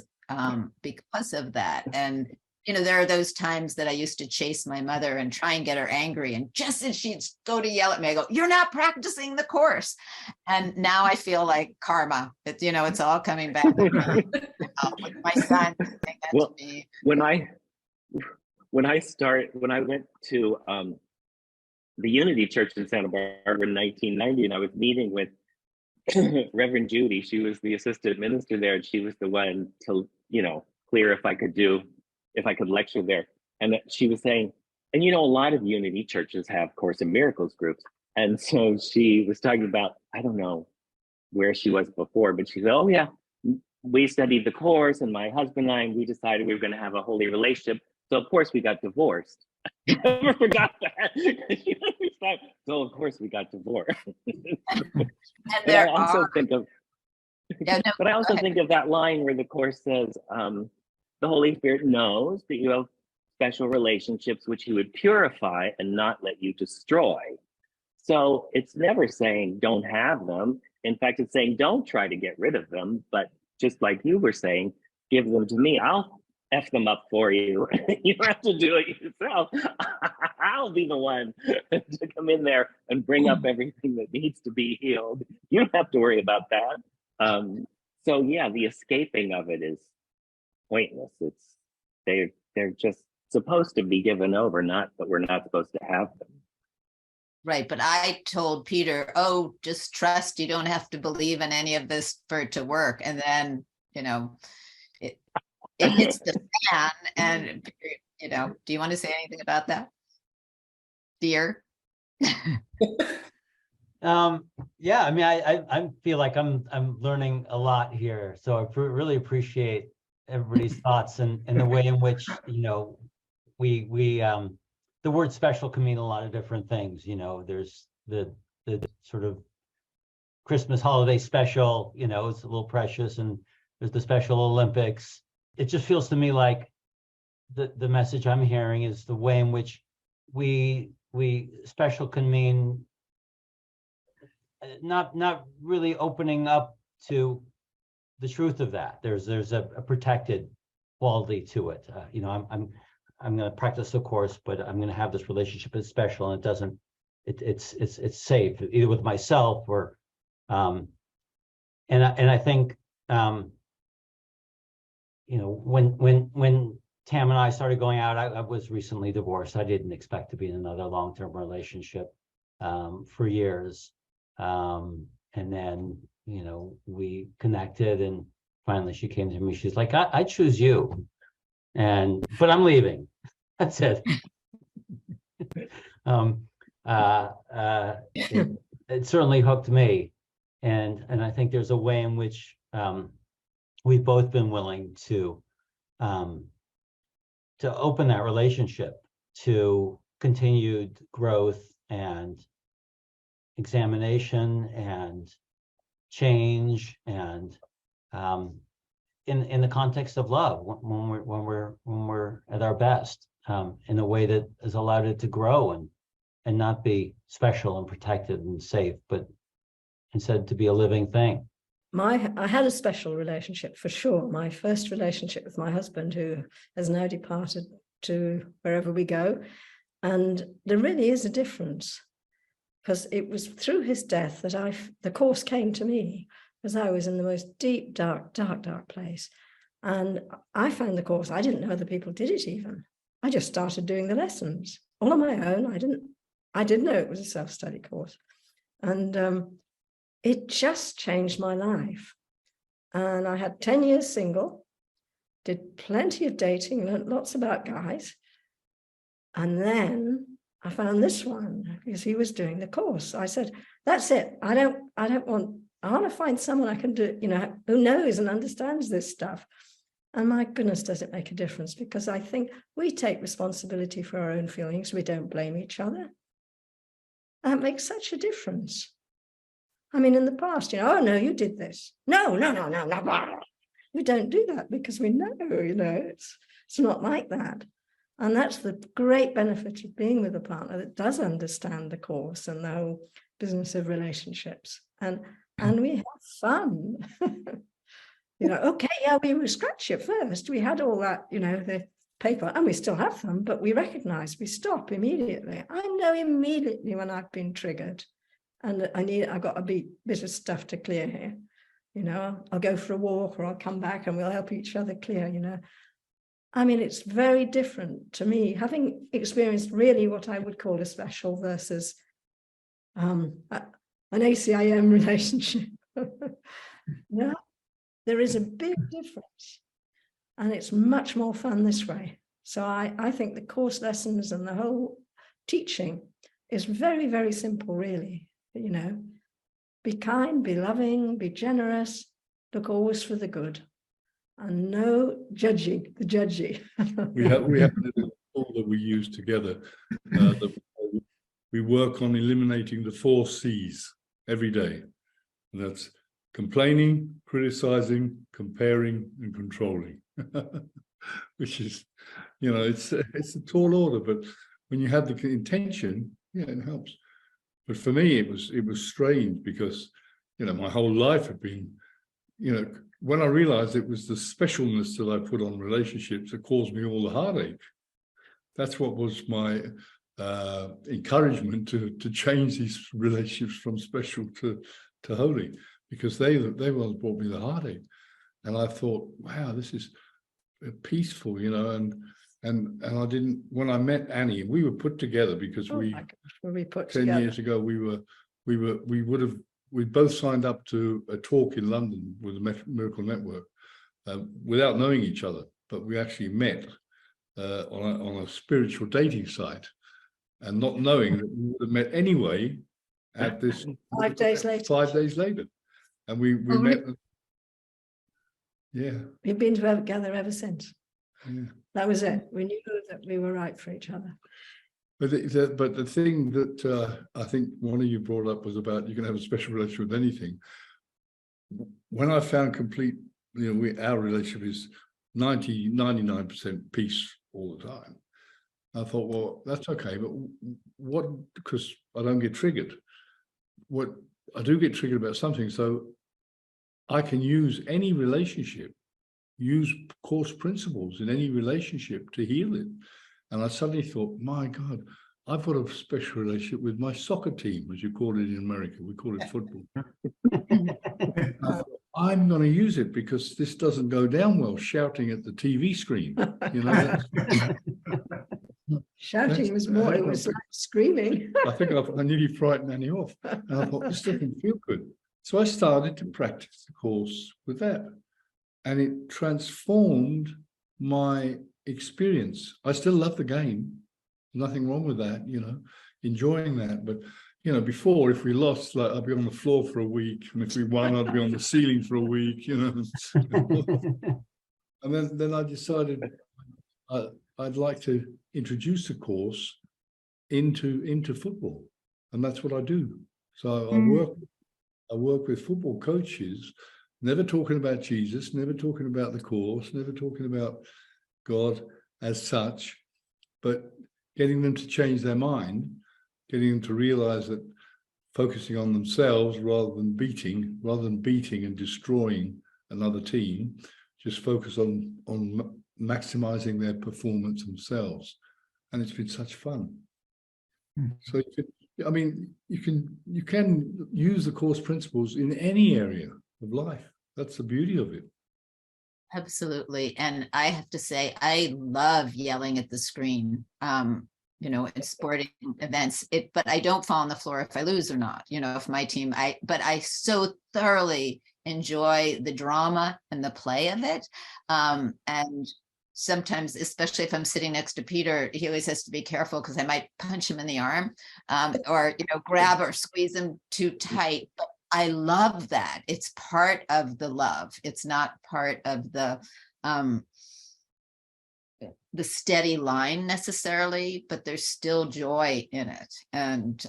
because of that. And you know, there are those times that I used to chase my mother and try and get her angry. And just as she'd go to yell at me, I go, you're not practicing the course. And now I feel like karma, that, you know, it's all coming back. My son saying that to me. When I went to the Unity Church in Santa Barbara in 1990, and I was meeting with Reverend Judy. She was the assistant minister there, and she was the one to, you know, clear if I could lecture there. And she was saying, and you know, a lot of Unity churches have Course in Miracles groups. And so she was talking about, I don't know where she was before, but she said, oh yeah, we studied the course, and my husband and I, we decided we were going to have a holy relationship. So of course we got divorced. I never forgot that. So of course we got divorced. And there I also think of, yeah, no, but I also think of that line where the course says, the Holy Spirit knows that you have special relationships which he would purify and not let you destroy. So it's never saying don't have them. In fact, it's saying don't try to get rid of them, but just like you were saying, give them to me. I'll F them up for you. You don't have to do it yourself. I'll be the one to come in there and bring up everything that needs to be healed. You don't have to worry about that. So yeah, the escaping of it is pointless. They're just supposed to be given over, not that we're not supposed to have them. Right, but I told Peter, oh, just trust, you don't have to believe in any of this for it to work. And then, it hits the fan and, do you want to say anything about that? Dear? Yeah, I mean, I feel like I'm learning a lot here. So I really appreciate everybody's thoughts and the way in which, we the word special can mean a lot of different things. There's the sort of Christmas holiday special, it's a little precious, and there's the Special Olympics. It just feels to me like the message I'm hearing is the way in which we special can mean not really opening up to the truth of that. There's a protected quality to it. I'm going to practice the course, but I'm going to have this relationship as special, and it's safe either with myself or, and I think, when Tam and I started going out, I was recently divorced. I didn't expect to be in another long-term relationship for years, and then we connected, and finally she came to me. She's like, I choose you. But I'm leaving. That's it. It certainly hooked me, and I think there's a way in which we've both been willing to open that relationship to continued growth and examination and change, and in the context of love, when we're at our best, in a way that has allowed it to grow and not be special and protected and safe, but instead to be a living thing. I had a special relationship for sure. My first relationship with my husband, who has now departed to wherever we go. And there really is a difference, because it was through his death that the course came to me, because I was in the most deep, dark place. And I found the course. I didn't know other people did it even. I just started doing the lessons all on my own. I didn't know it was a self-study course. And it just changed my life. And I had 10 years single, did plenty of dating, learned lots about guys. And then I found this one because he was doing the course. I said, that's it. I want to find someone I can do, who knows and understands this stuff. And my goodness, does it make a difference? Because I think we take responsibility for our own feelings. We don't blame each other. That makes such a difference. I mean, in the past, oh, no, you did this. No. We don't do that because we know, it's not like that. And that's the great benefit of being with a partner that does understand the course and the whole business of relationships. And we have fun. Okay, yeah, we were scratchy at first. We had all that, the paper, and we still have them, but we recognize, we stop immediately. I know immediately when I've been triggered and I've got a bit of stuff to clear here. I'll go for a walk or I'll come back and we'll help each other clear, I mean, it's very different to me, having experienced really what I would call a special versus an ACIM relationship. Yeah, there is a big difference, and it's much more fun this way. So I think the course lessons and the whole teaching is very, very simple, really. Be kind, be loving, be generous, look always for the good. And no judging, the judgy. we have a little tool that we use together. We work on eliminating the 4 C's every day. And that's complaining, criticizing, comparing, and controlling. which is, it's a tall order, but when you have the intention, yeah, it helps. But for me, it was strange because, my whole life had been, when I realized it was the specialness that I put on relationships that caused me all the heartache. That's what was my encouragement to change these relationships from special to holy, because they well brought me the heartache. And I thought, wow, this is peaceful, and I didn't, when I met Annie, we were put together because Oh my gosh, were we put 10 together? years ago, we both signed up to a talk in London with the Miracle Network without knowing each other, but we actually met on a spiritual dating site, and not knowing that we would have met anyway at this 5 days later. 5 days later, and we met. Yeah, We've been together ever since. yeah. That was it. We knew that we were right for each other. But the thing that I think one of you brought up was about you can have a special relationship with anything. When I found complete, our relationship is 99% peace all the time. I thought, well, that's okay, but what? Because I don't get triggered. What I do get triggered about something, so I can use any relationship, use course principles in any relationship to heal it. And I suddenly thought, my God, I've got a special relationship with my soccer team, as you call it in America. We call it football. I'm going to use it because this doesn't go down well, shouting at the TV screen. Shouting was more, it was like screaming. I think I nearly frightened Annie off. And I thought, this doesn't feel good. So I started to practice the course with that. And it transformed my experience. I still love the game. Nothing wrong with that, enjoying that. But, before, if we lost, like I'd be on the floor for a week. And if we won, I'd be on the ceiling for a week, And then I decided I'd like to introduce the course into football. And that's what I do. So I work with football coaches, never talking about Jesus, never talking about the course, never talking about God as such, but getting them to change their mind, getting them to realize that focusing on themselves rather than beating and destroying another team, just focus on maximizing their performance themselves. And it's been such fun. So you can use the course principles in any area of life. That's the beauty of it. Absolutely. And I have to say, I love yelling at the screen, in sporting events, but I don't fall on the floor if I lose or not, if my team, but I so thoroughly enjoy the drama and the play of it. And sometimes, especially if I'm sitting next to Peter, he always has to be careful because I might punch him in the arm or, grab or squeeze him too tight. But I love that. It's part of the love. It's not part of the steady line necessarily, but there's still joy in it. And,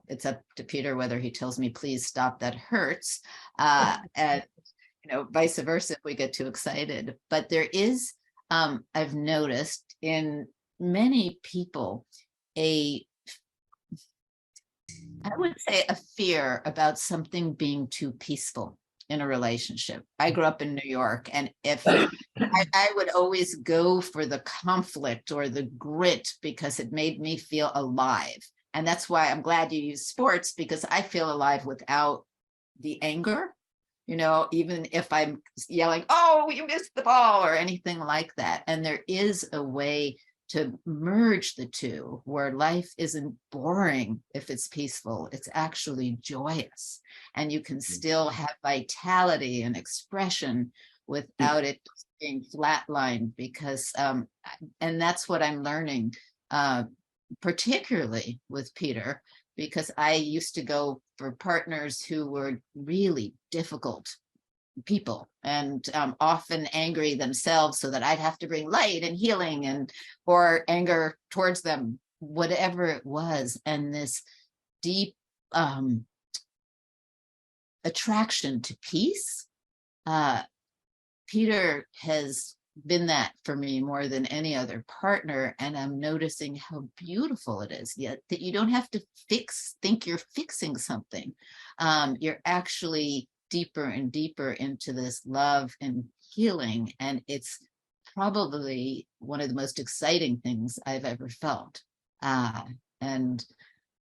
it's up to Peter whether he tells me, please stop, that hurts. And, vice versa if we get too excited. But there is, I've noticed in many people, I would say a fear about something being too peaceful in a relationship. I grew up in New York, and if I would always go for the conflict or the grit because it made me feel alive. And that's why I'm glad you use sports, because I feel alive without the anger, even if I'm yelling, oh, you missed the ball or anything like that. And there is a way to merge the two where life isn't boring if it's peaceful, it's actually joyous. And you can still have vitality and expression without it being flatlined, because, and that's what I'm learning, particularly with Peter, because I used to go for partners who were really difficult people and often angry themselves, so that I'd have to bring light and healing or anger towards them, whatever it was. And this deep attraction to peace, Peter has been that for me more than any other partner. And I'm noticing how beautiful it is, yet that you don't have to think you're fixing something. You're actually deeper and deeper into this love and healing. And it's probably one of the most exciting things I've ever felt. And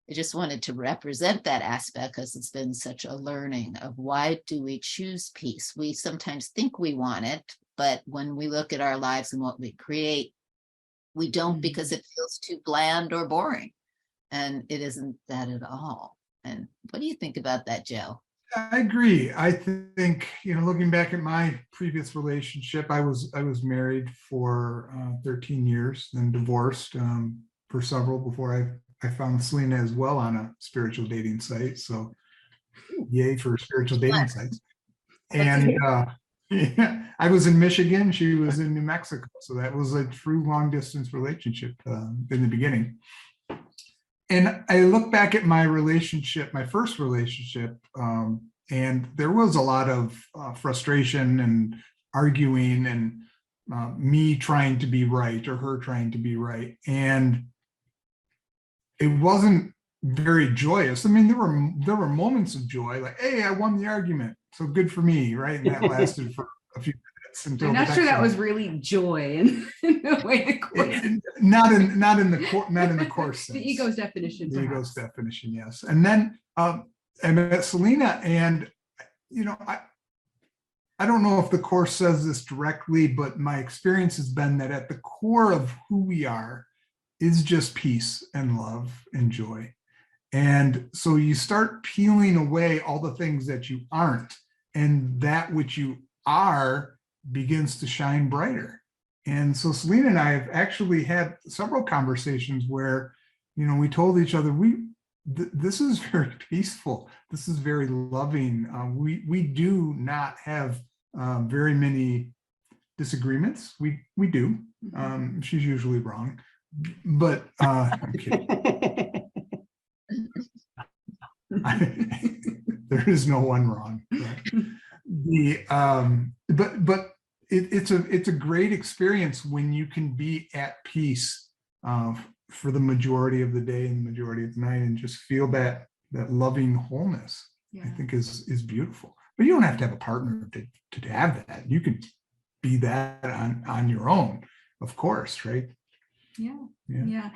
I just wanted to represent that aspect because it's been such a learning of why do we choose peace? We sometimes think we want it, but when we look at our lives and what we create, we don't because it feels too bland or boring. And it isn't that at all. And what do you think about that, Joe? I agree. I think, looking back at my previous relationship, I was married for 13 years, then divorced for several before I found Selena as well on a spiritual dating site. So yay for spiritual dating sites. And I was in Michigan, she was in New Mexico. So that was a true long distance relationship in the beginning. And I look back at my relationship, my first relationship, and there was a lot of frustration and arguing and me trying to be right or her trying to be right. And it wasn't very joyous. I mean, there were moments of joy, like, hey, I won the argument, so good for me, right? And that lasted for a few minutes until I'm not sure that was really joy in the way the course. Not in the course sense. The ego's definition. The ego's definition, yes. And then I met Selena, and I don't know if the course says this directly, but my experience has been that at the core of who we are is just peace and love and joy. And so you start peeling away all the things that you aren't, and that which you are begins to shine brighter. And so Selena and I have actually had several conversations where, we told each other, this is very peaceful. This is very loving. We do not have very many disagreements. We do. She's usually wrong, but I'm kidding. There is no one wrong. But it's a great experience when you can be at peace for the majority of the day and the majority of the night, and just feel that loving wholeness. I think is beautiful. But you don't have to have a partner to have that. You can be that on your own, of course, right? Yeah.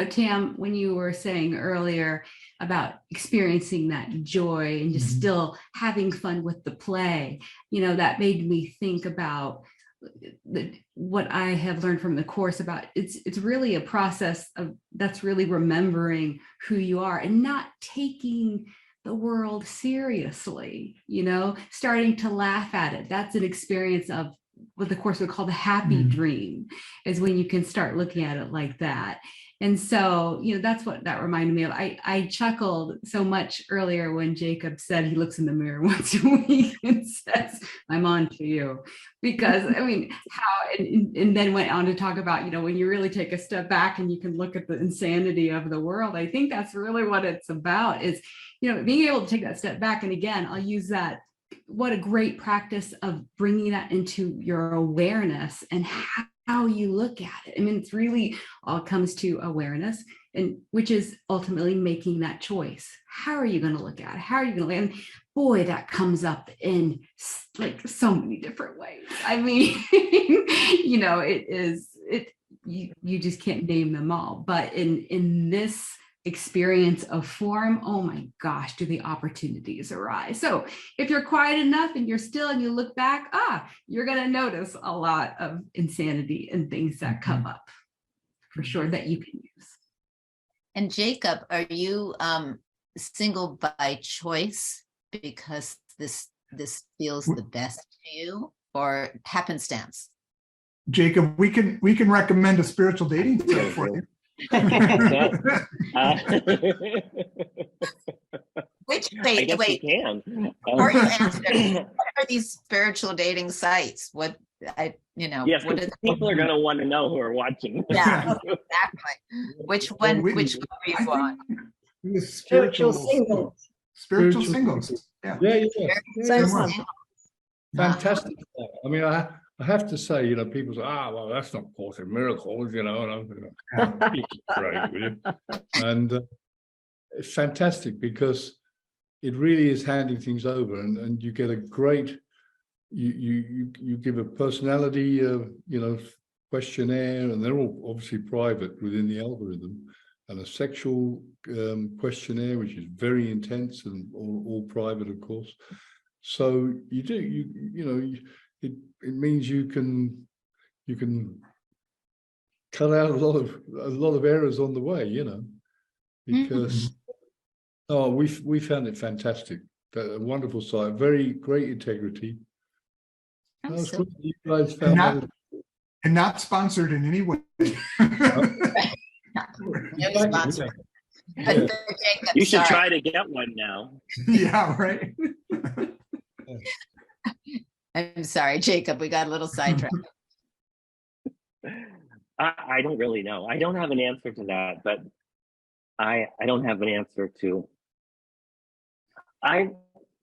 Tam, when you were saying earlier about experiencing that joy and just still having fun with the play, that made me think about what I have learned from the course about it's really a process of that's really remembering who you are and not taking the world seriously, starting to laugh at it. That's an experience of what the course would call the happy dream, is when you can start looking at it like that. And so, that's what that reminded me of. I chuckled so much earlier when Jacob said he looks in the mirror once a week and says, I'm on to you. Because and then went on to talk about, when you really take a step back and you can look at the insanity of the world. I think that's really what it's about, is, being able to take that step back. And again, I'll use that. What a great practice of bringing that into your awareness and how you look at it. I mean, it's really all comes to awareness, and which is ultimately making that choice. How are you going to look at it? How are you going to look? And boy, that comes up in like so many different ways. I mean, you just can't name them all. But in this experience of form, oh my gosh, do the opportunities arise. So if you're quiet enough and you're still and you look back, you're going to notice a lot of insanity and things that come up for sure that you can use. And Jacob, are you single by choice because this feels the best to you, or happenstance? Jacob, we can recommend a spiritual dating site for you. Wait, you can. Before you answer, what are these spiritual dating sites? What yes, what people are going to want to know who are watching. Yeah, exactly. Which one are you on? Spiritual singles. Spiritual singles. Yeah. Yeah. Same one. Fantastic. I mean, I I have to say, you know, people say, well, that's not Course in Miracles, you know, and I'm thinking, great, will you? And it's fantastic because it really is handing things over, and you get a great, you give a personality, you know, questionnaire, and they're all obviously private within the algorithm, and a sexual questionnaire, which is very intense and all private, of course. So you know, it means you can cut out a lot of errors on the way, you know, because we found it fantastic. A wonderful site, very great integrity. I'm That's so- great. You guys found And not sponsored in any way. No sponsor. Yeah. Jacob, You should sorry. try to get one now. Yeah, right. I'm sorry, Jacob, we got a little sidetracked. I don't really know. I don't have an answer to that, but I don't have an answer to. I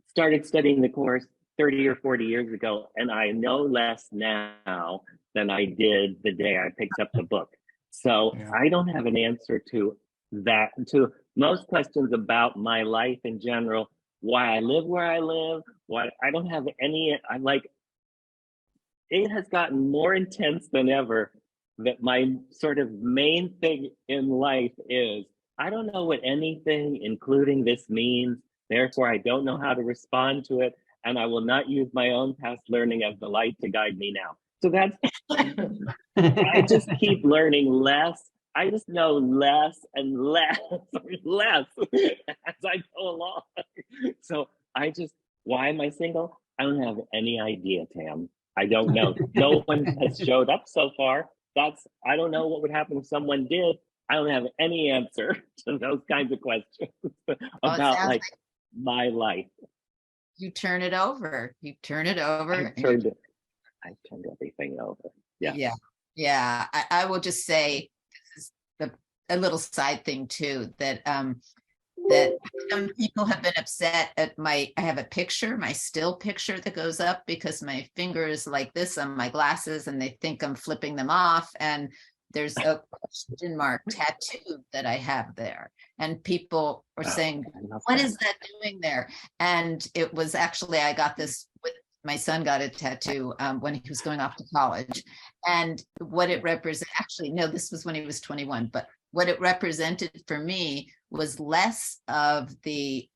started studying the course 30 or 40 years ago, and I know less now than I did the day I picked up the book. So Yeah. I don't have an answer to that, to most questions about my life in general, why I live where I live, what I don't have any, I'm like, it has gotten more intense than ever, that my sort of main thing in life is, I don't know what anything, including this, means. Therefore, I don't know how to respond to it, and I will not use my own past learning as the light to guide me now. So that's, I just keep learning less. I just know less and less, less as I go along. So I just, why am I single? I don't have any idea, Tam. I don't know. No one has showed up so far. I don't know what would happen if someone did. I don't have any answer to those kinds of questions about sounds like my life. You turn it over. You turn it over. I turned everything over. Yeah. Yeah. I will just say, this is a little side thing too, that that some people have been upset at I have a picture, my still picture that goes up because my finger is like this on my glasses and they think I'm flipping them off. And there's a question mark tattoo that I have there. And people are saying, what is that doing there? And it was actually, I got this with my son, got a tattoo when he was going off to college. And what it represents, actually, no, this was when he was 21, but what it represented for me was less of the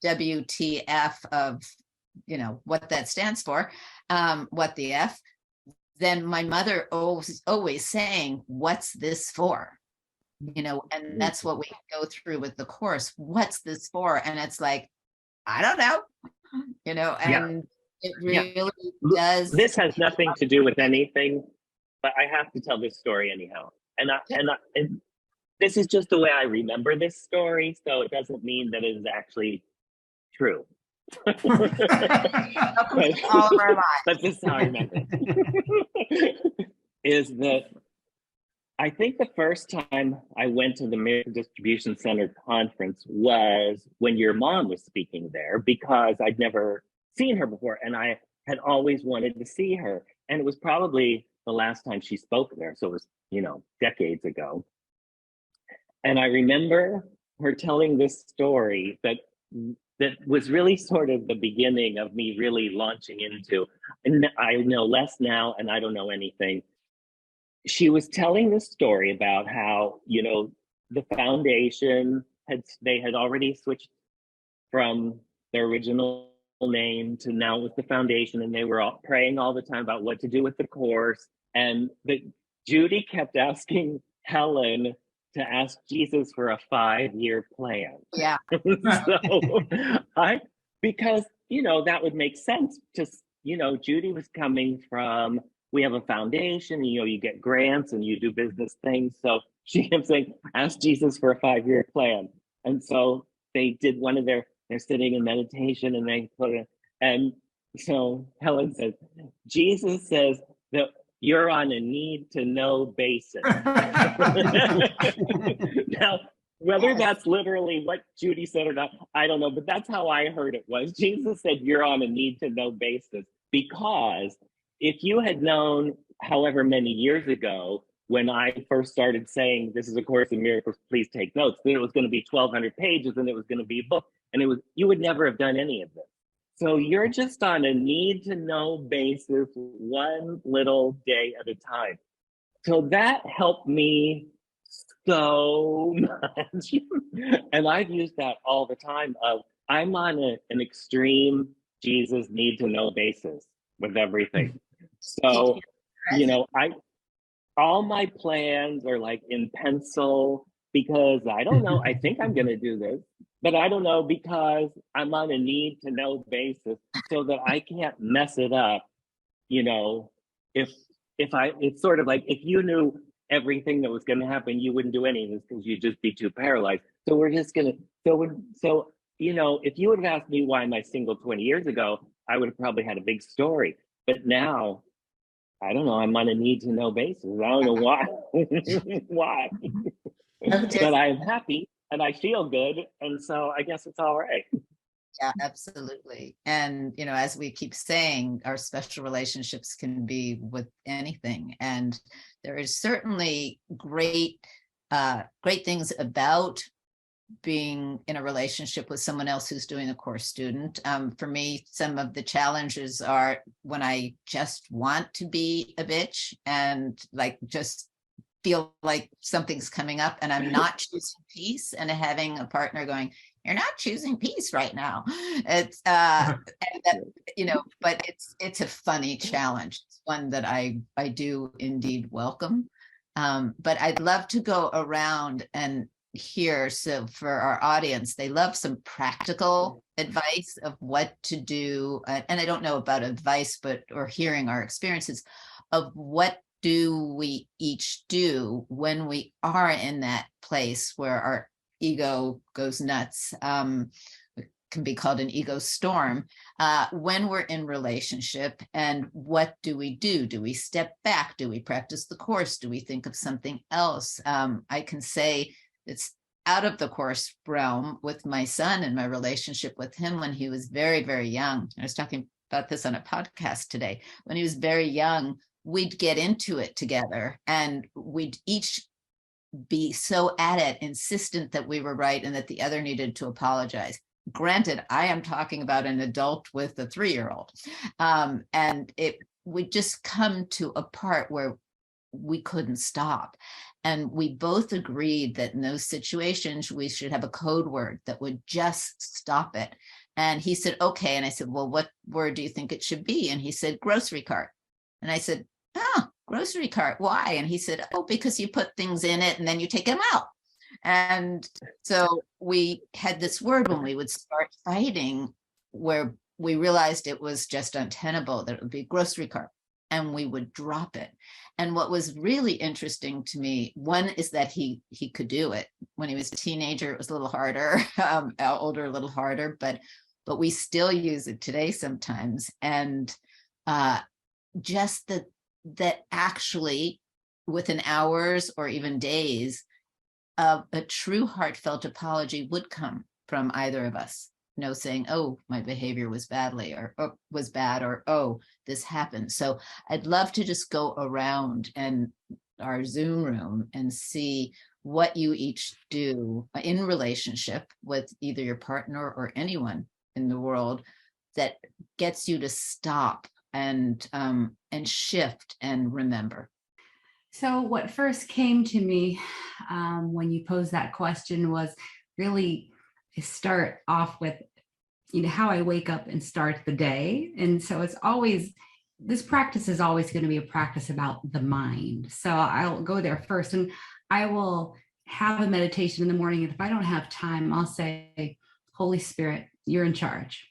WTF of, you know, what that stands for, what the F, than my mother always saying, what's this for? You know, and that's what we go through with the course. What's this for? And it's like, I don't know, you know, and it really does. This has nothing to do with anything, but I have to tell this story anyhow. And this is just the way I remember this story, so it doesn't mean that it is actually true. Welcome to all of our lives. But this is how I remember it. Is that I think the first time I went to the Miracle Distribution Center conference was when your mom was speaking there, because I'd never seen her before and I had always wanted to see her. And it was probably the last time she spoke there. So it was, you know, decades ago. And I remember her telling this story that was really sort of the beginning of me really launching into, and I know less now and I don't know anything. She was telling this story about how, you know, the foundation they had already switched from their original name to now with the foundation, and they were all praying all the time about what to do with the course. And Judy kept asking Helen to ask Jesus for a 5-year plan. Yeah. So because, you know, that would make sense. Just, you know, Judy was coming from, we have a foundation, you know, you get grants and you do business things. So she kept saying, ask Jesus for a 5-year plan. And so they did one of they're sitting in meditation and they put it, and so Helen says, Jesus says that you're on a need to know basis. Now, whether that's literally what Judy said or not, I don't know, but that's how I heard it was. Jesus said, you're on a need to know basis, because if you had known however many years ago when I first started saying this is a Course in Miracles, please take notes, that it was going to be 1,200 pages and it was going to be a book, and you would never have done any of this. So you're just on a need to know basis, one little day at a time. So that helped me so much. And I've used that all the time of I'm on an extreme Jesus need to know basis with everything. So, all my plans are like in pencil because I don't know, I think I'm going to do this, but I don't know because I'm on a need to know basis so that I can't mess it up. It's sort of like if you knew everything that was going to happen, you wouldn't do any of this because you'd just be too paralyzed. So we're just going to, if you would have asked me why am I single 20 years ago, I would have probably had a big story. But now, I don't know, I'm on a need to know basis. I don't know why. Why? But I am happy and I feel good. And so I guess it's all right. Yeah, absolutely. And, as we keep saying, our special relationships can be with anything. And there is certainly great things about being in a relationship with someone else who's doing a course student. For me, some of the challenges are when I just want to be a bitch and just feel like something's coming up and I'm not choosing peace, and having a partner going, you're not choosing peace right now. It's but it's a funny challenge. It's one that I do indeed welcome. But I'd love to go around and hear, so for our audience, they love some practical advice of what to do. And I don't know about advice, or hearing our experiences of what do we each do when we are in that place where our ego goes nuts. It can be called an ego storm when we're in relationship. And what do we do? Do we step back? Do we practice the course? Do we think of something else? I can say it's out of the course realm with my son and my relationship with him when he was very, very young. I was talking about this on a podcast today. When he was very young, we'd get into it together and we'd each be so at it, insistent that we were right and that the other needed to apologize. Granted, I am talking about an adult with a 3-year-old. And it would just come to a part where we couldn't stop. And we both agreed that in those situations, we should have a code word that would just stop it. And he said, okay. And I said, well, what word do you think it should be? And he said, grocery cart. And I said, oh, grocery cart, why? And he said, oh, because you put things in it and then you take them out. And so we had this word when we would start fighting where we realized it was just untenable, that it would be grocery cart, and we would drop it. And what was really interesting to me, one is that he could do it. When he was a teenager, it was a little harder, older, a little harder, but we still use it today sometimes. And just that actually within hours or even days, a true heartfelt apology would come from either of us. Saying, oh, my behavior was badly or was bad, or oh, this happened. So I'd love to just go around and our Zoom room and see what you each do in relationship with either your partner or anyone in the world that gets you to stop and shift and remember. So what first came to me when you posed that question was really start off with, how I wake up and start the day. And so this practice is always going to be a practice about the mind. So I'll go there first, and I will have a meditation in the morning. And if I don't have time, I'll say, Holy Spirit, you're in charge.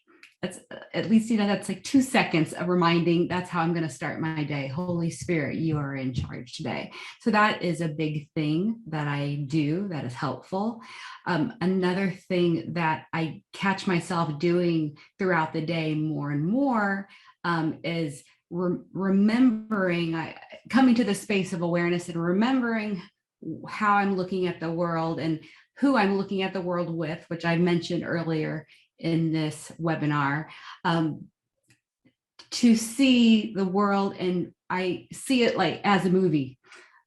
That's at least, that's like 2 seconds of reminding, that's how I'm going to start my day. Holy Spirit, you are in charge today. So that is a big thing that I do that is helpful. Another thing that I catch myself doing throughout the day more and more is remembering, coming to the space of awareness and remembering how I'm looking at the world and who I'm looking at the world with, which I mentioned earlier in this webinar, to see the world, and I see it like as a movie,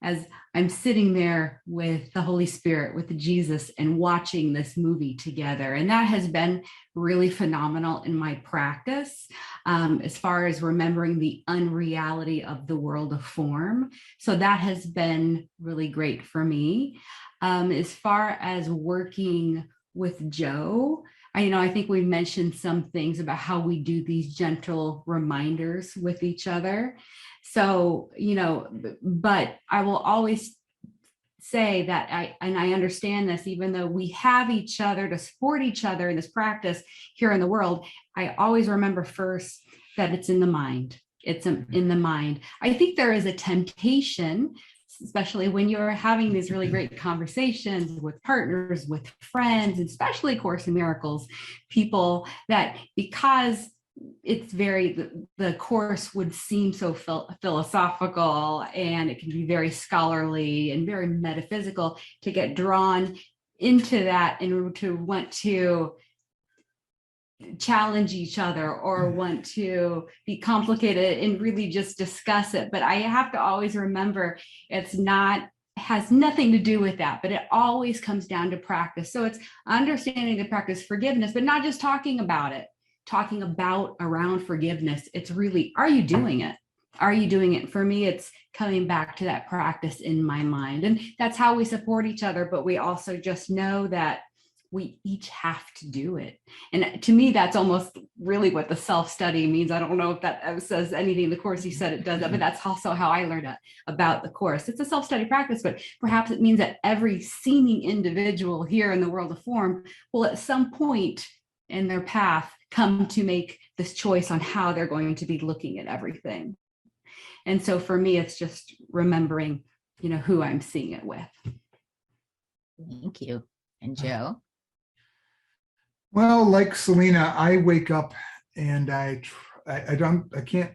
as I'm sitting there with the Holy Spirit, with Jesus, and watching this movie together. And that has been really phenomenal in my practice, as far as remembering the unreality of the world of form. So that has been really great for me. As far as working with Joe, I think we mentioned some things about how we do these gentle reminders with each other. So, but I will always say that I understand this, even though we have each other to support each other in this practice here in the world, I always remember first that it's in the mind. It's in the mind. I think there is a temptation, especially when you're having these really great conversations with partners, with friends, especially Course in Miracles people, that because it's the course would seem so philosophical, and it can be very scholarly and very metaphysical, to get drawn into that and to want to challenge each other or want to be complicated and really just discuss it. But I have to always remember has nothing to do with that, but it always comes down to practice. So it's understanding the practice forgiveness, but not just talking about it, talking about around forgiveness. It's really, are you doing it? Are you doing it? For me, it's coming back to that practice in my mind. And that's how we support each other. But we also just know that we each have to do it. And to me, that's almost really what the self-study means. I don't know if that says anything in the course. You said it does that, but that's also how I learned about the course. It's a self-study practice, but perhaps it means that every seeming individual here in the world of form will at some point in their path come to make this choice on how they're going to be looking at everything. And so for me, it's just remembering, who I'm seeing it with. Thank you. And Joe? Well, like Selena, I wake up and I can't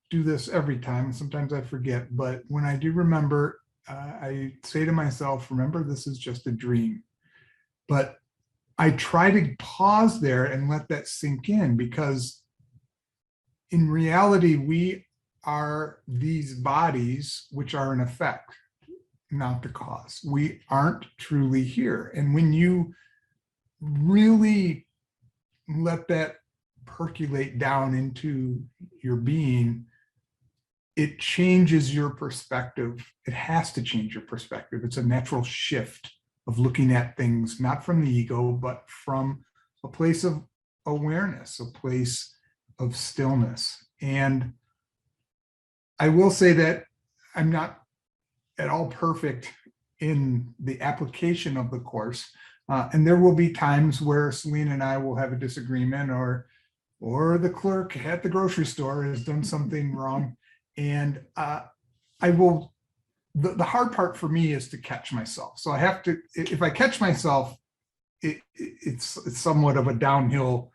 do this every time. Sometimes I forget, but when I do remember, I say to myself, remember, this is just a dream. But I try to pause there and let that sink in, because in reality, we are these bodies which are an effect, not the cause. We aren't truly here. And when you really let that percolate down into your being, it changes your perspective. It has to change your perspective. It's a natural shift of looking at things, not from the ego, but from a place of awareness, a place of stillness. And I will say that I'm not at all perfect in the application of the course. And there will be times where Selena and I will have a disagreement, or the clerk at the grocery store has done something wrong. And the hard part for me is to catch myself. So I have to, if I catch myself, it's somewhat of a downhill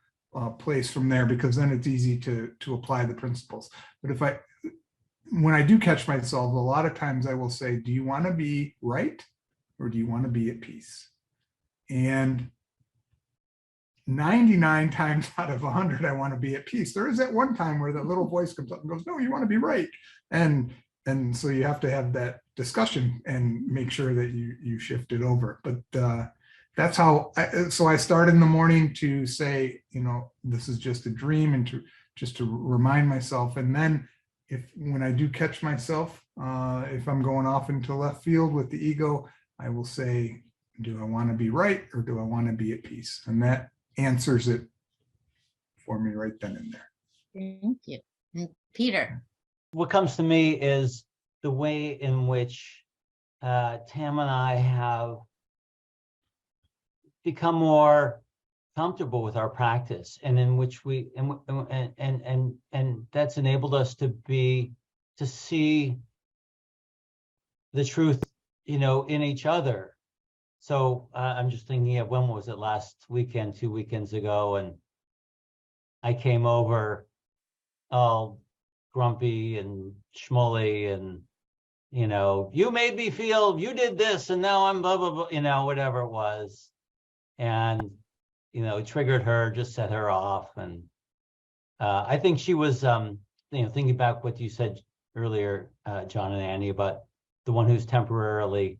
place from there, because then it's easy to apply the principles. But when I do catch myself, a lot of times I will say, do you want to be right, or do you want to be at peace? And 99 times out of 100, I want to be at peace. There is that one time where that little voice comes up and goes, no, you want to be right. And so you have to have that discussion and make sure that you shift it over. But that's how, so I start in the morning to say, this is just a dream, and to remind myself. And then when I do catch myself, if I'm going off into left field with the ego, I will say, do I want to be right, or do I want to be at peace? And that answers it for me right then and there. Thank you. And Peter? What comes to me is the way in which Tam and I have become more comfortable with our practice, and in which we and that's enabled us to see the truth, in each other. So I'm just thinking of, when was it, last weekend, 2 weekends ago, and I came over all grumpy and schmully, and you made me feel you did this, and now I'm blah blah blah, whatever it was, and it triggered her, just set her off. And I think she was thinking back what you said earlier, John and Annie, about the one who's temporarily,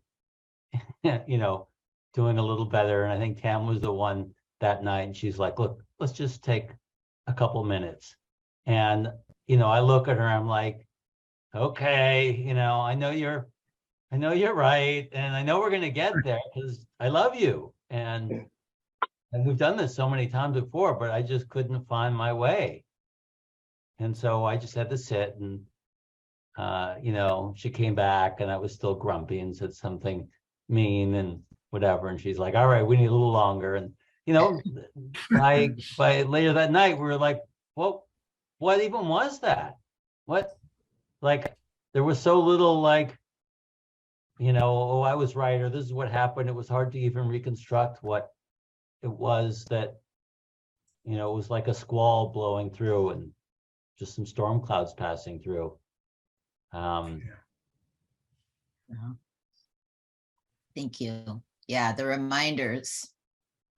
doing a little better. And I think Tam was the one that night, and she's like, look, let's just take a couple minutes. And, I look at her, I'm like, okay, I know you're right. And I know we're going to get there because I love you. And we've done this so many times before, but I just couldn't find my way. And so I just had to sit and, she came back and I was still grumpy and said something mean and whatever. And she's like, all right, we need a little longer. And, by later that night, we were like, well, what even was that? What, like, there was so little like, oh, I was right, or this is what happened. It was hard to even reconstruct what it was that, it was like a squall blowing through and just some storm clouds passing through. Thank you. Yeah, the reminders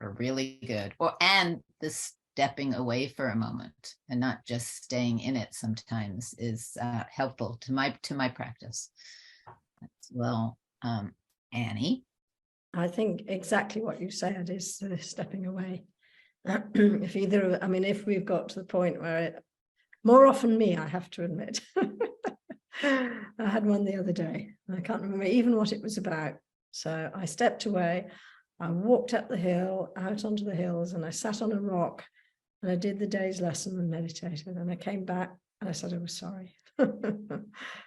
are really good. And the stepping away for a moment and not just staying in it sometimes is helpful to my practice as well. Annie? I think exactly what you said is stepping away. If we've got to the point where more often me, I have to admit. I had one the other day. I can't remember even what it was about. So I stepped away. I walked up the hill, out onto the hills, and I sat on a rock and I did the day's lesson and meditated. And I came back and I said I was sorry.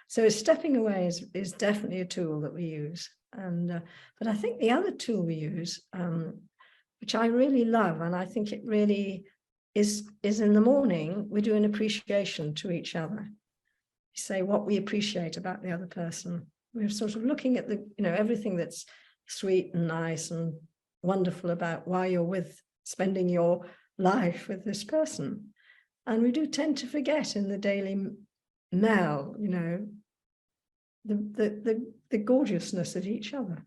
So stepping away is definitely a tool that we use. And but I think the other tool we use, which I really love, and I think it really is in the morning, we do an appreciation to each other. We say what we appreciate about the other person. We're sort of looking at everything that's sweet and nice and wonderful about why you're spending your life with this person. And we do tend to forget in the daily mail, the gorgeousness of each other.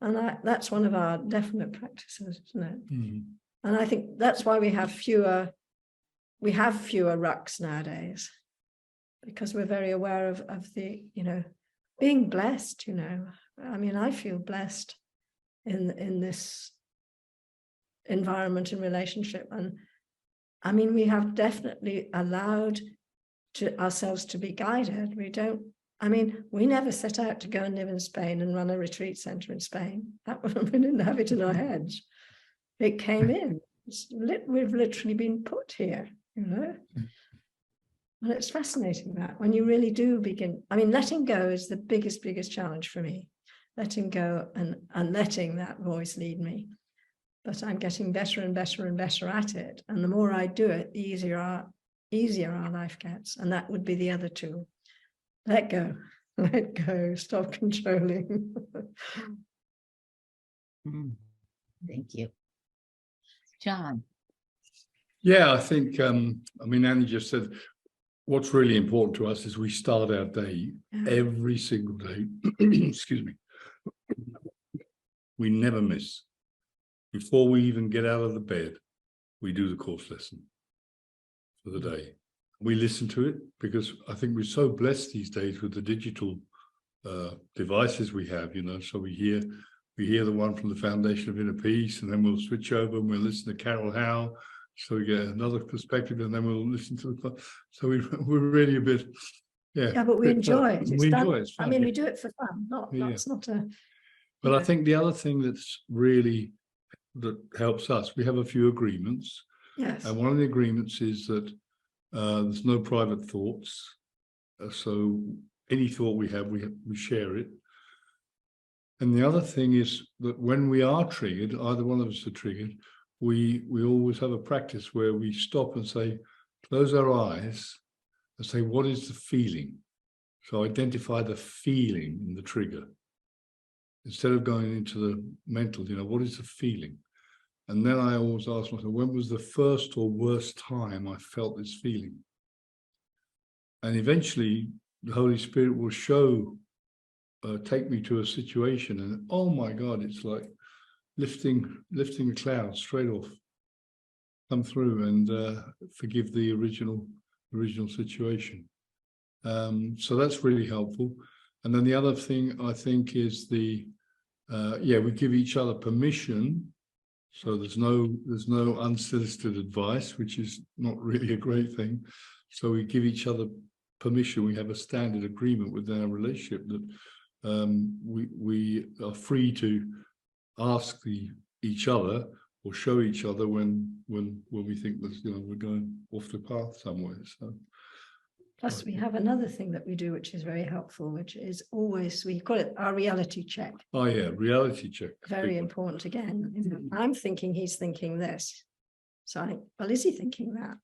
And that's one of our definite practices, isn't it? Mm-hmm. And I think that's why we have fewer rucks nowadays, because we're very aware of the, being blessed, I feel blessed in this environment and relationship. And we have definitely allowed ourselves to be guided. We never set out to go and live in Spain and run a retreat center in Spain. We didn't have it in our heads. It came in. We've literally been put here, And it's fascinating that when you really do begin, letting go is the biggest challenge for me. Letting go and letting that voice lead me. But I'm getting better and better and better at it. And the more I do it, the easier our life gets. And that would be the other tool. Let go, stop controlling. Thank you. John. Yeah, I think, Annie just said, what's really important to us is we start our day every single day. Excuse me. We never miss. Before we even get out of the bed, we do the course lesson for the day. We listen to it because I think we're so blessed these days with the digital devices we have, so we hear the one from the Foundation of Inner Peace, and then we'll switch over and we'll listen to Carol Howe, so we get another perspective, and then we'll listen to the, so we're really a bit, yeah, but we enjoy it. We enjoy it. It's fun. We do it for fun, it's not a. But I think the other thing that helps us, we have a few agreements. Yes. And one of the agreements is that there's no private thoughts. So any thought we have, we share it. And the other thing is that when we are triggered, either one of us are triggered, we always have a practice where we stop and say, close our eyes and say, what is the feeling? So identify the feeling in the trigger. Instead of going into the mental, what is the feeling? And then I always ask myself, when was the first or worst time I felt this feeling? And eventually the Holy Spirit will take me to a situation, and oh my God, it's like lifting the clouds straight off, come through and forgive the original situation. So that's really helpful. And then the other thing I think is we give each other permission. So there's no unsolicited advice, which is not really a great thing. So we give each other permission. We have a standard agreement within our relationship that we are free to ask each other or show each other when we think that we're going off the path somewhere. So plus we have another thing that we do which is very helpful, which is always, we call it our reality check. oh yeah, reality check. Very important again. I'm thinking he's thinking this. So I think, well, is he thinking that?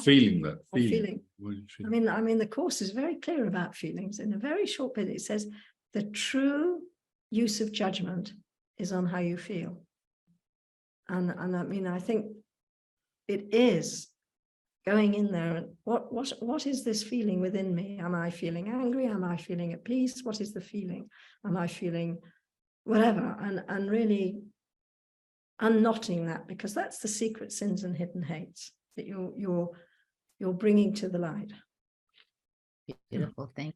Feeling that. Or feeling. What do you feel? I mean, the course is very clear about feelings. In a very short bit, it says the true use of judgment is on how you feel. And I mean, I think it is going in there and what is this feeling within me? Am I feeling angry? Am I feeling at peace? What is the feeling? Am I feeling whatever? And really unknotting that, because that's the secret sins and hidden hates that you're bringing to the light. Beautiful thing.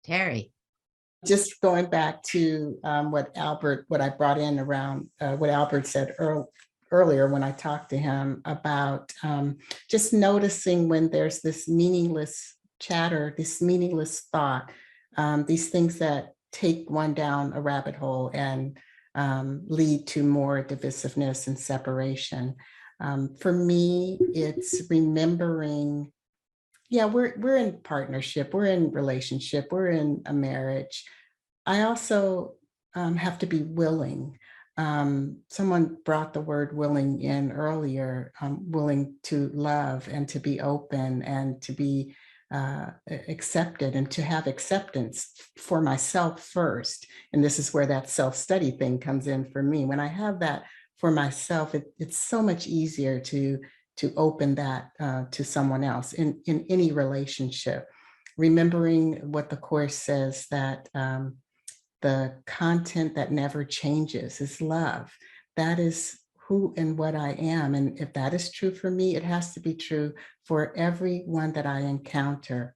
Terry. Just going back to what I brought in around what Albert said earlier when I talked to him about just noticing when there's this meaningless chatter, this meaningless thought, these things that take one down a rabbit hole and lead to more divisiveness and separation. For me, it's remembering, we're in partnership, we're in relationship, we're in a marriage. I also have to be willing. Someone brought the word willing in earlier, willing to love and to be open and to be accepted and to have acceptance for myself first. And this is where that self-study thing comes in for me. When I have that for myself, it's so much easier to open that to someone else in any relationship. Remembering what the Course says, that the content that never changes is love. That is who and what I am. And if that is true for me, it has to be true for everyone that I encounter.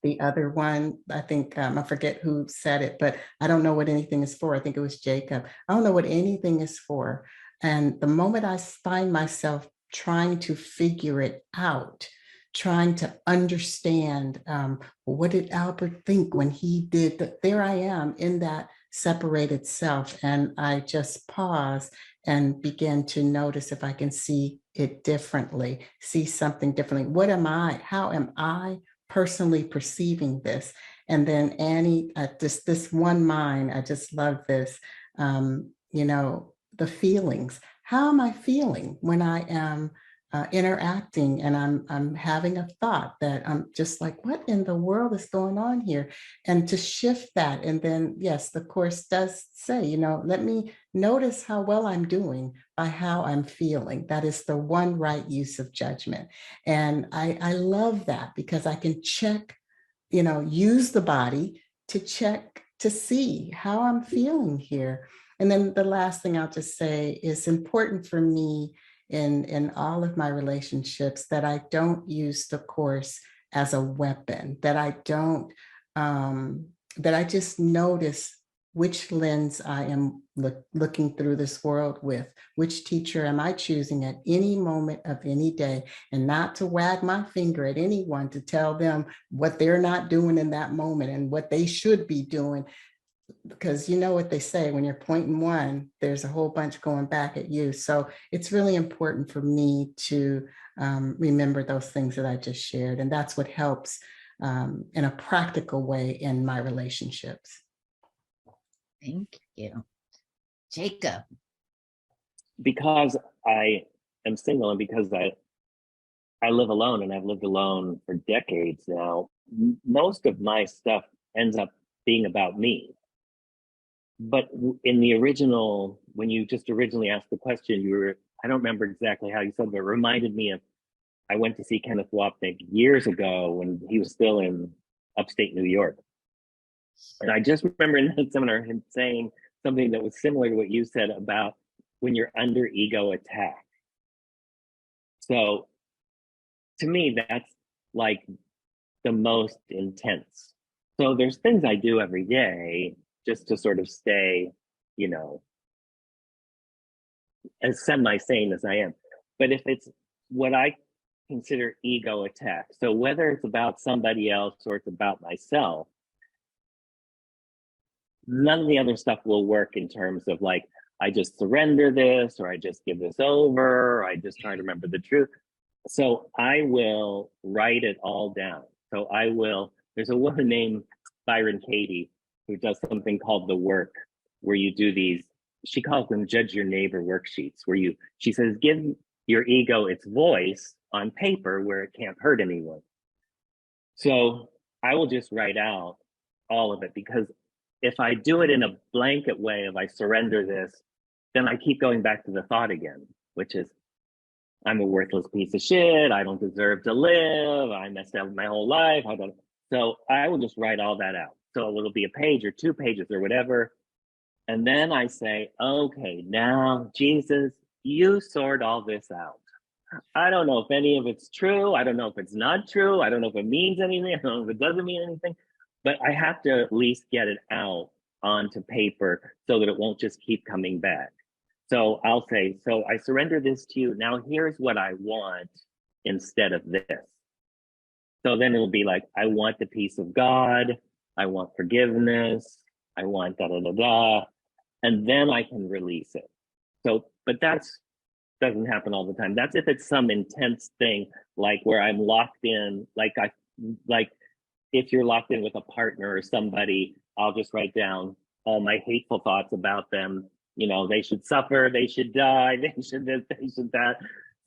The other one, I think, I forget who said it, but I don't know what anything is for. I think it was Jacob. I don't know what anything is for. And the moment I find myself trying to figure it out, trying to understand what did Albert think when he did that, there I am in that separated self. And I just pause and begin to notice if I can see it differently, see something differently. What am I? How am I personally perceiving this? And then Annie, this one mind, I just love this, the feelings. How am I feeling when I am interacting and I'm having a thought that I'm just like, what in the world is going on here? And to shift that. And then, yes, the Course does say, let me notice how well I'm doing by how I'm feeling. That is the one right use of judgment. And I love that because I can check, use the body to check to see how I'm feeling here. And then the last thing I'll just say is important for me in all of my relationships that I don't use the Course as a weapon, that I don't, that I just notice which lens I am looking through this world with, which teacher am I choosing at any moment of any day, and not to wag my finger at anyone to tell them what they're not doing in that moment and what they should be doing. Because you know what they say, when you're pointing one, there's a whole bunch going back at you. So it's really important for me to remember those things that I just shared. And that's what helps in a practical way in my relationships. Thank you. Jacob. Because I am single and because I live alone, and I've lived alone for decades now, most of my stuff ends up being about me. But in the original, when you just originally asked the question, I don't remember exactly how you said, but it reminded me of, I went to see Kenneth Wapnick years ago when he was still in upstate New York. And I just remember in that seminar him saying something that was similar to what you said about when you're under ego attack. So to me, that's like the most intense. So there's things I do every day just to sort of stay, you know, as semi-sane as I am. But if it's what I consider ego attack, so whether it's about somebody else or it's about myself, none of the other stuff will work in terms of like, I just surrender this, or I just give this over, or I just try to remember the truth. So I will write it all down. So I will, there's a woman named Byron Katie who does something called The Work, where you do these, she calls them judge your neighbor worksheets, where she says, give your ego its voice on paper where it can't hurt anyone. So I will just write out all of it, because if I do it in a blanket way of I surrender this, then I keep going back to the thought again, which is I'm a worthless piece of shit. I don't deserve to live. I messed up my whole life. So I will just write all that out. So it'll be a page or 2 pages or whatever. And then I say, okay, now Jesus, you sort all this out. I don't know if any of it's true. I don't know if it's not true. I don't know if it means anything. I don't know if it doesn't mean anything, but I have to at least get it out onto paper so that it won't just keep coming back. So I'll say, so I surrender this to you. Now here's what I want instead of this. So then it'll be like, I want the peace of God. I want forgiveness. I want da da da da. And then I can release it. So, but that's doesn't happen all the time. That's if it's some intense thing, like where I'm locked in, like if you're locked in with a partner or somebody, I'll just write down all my hateful thoughts about them. You know, they should suffer, they should die, they should this, they should that.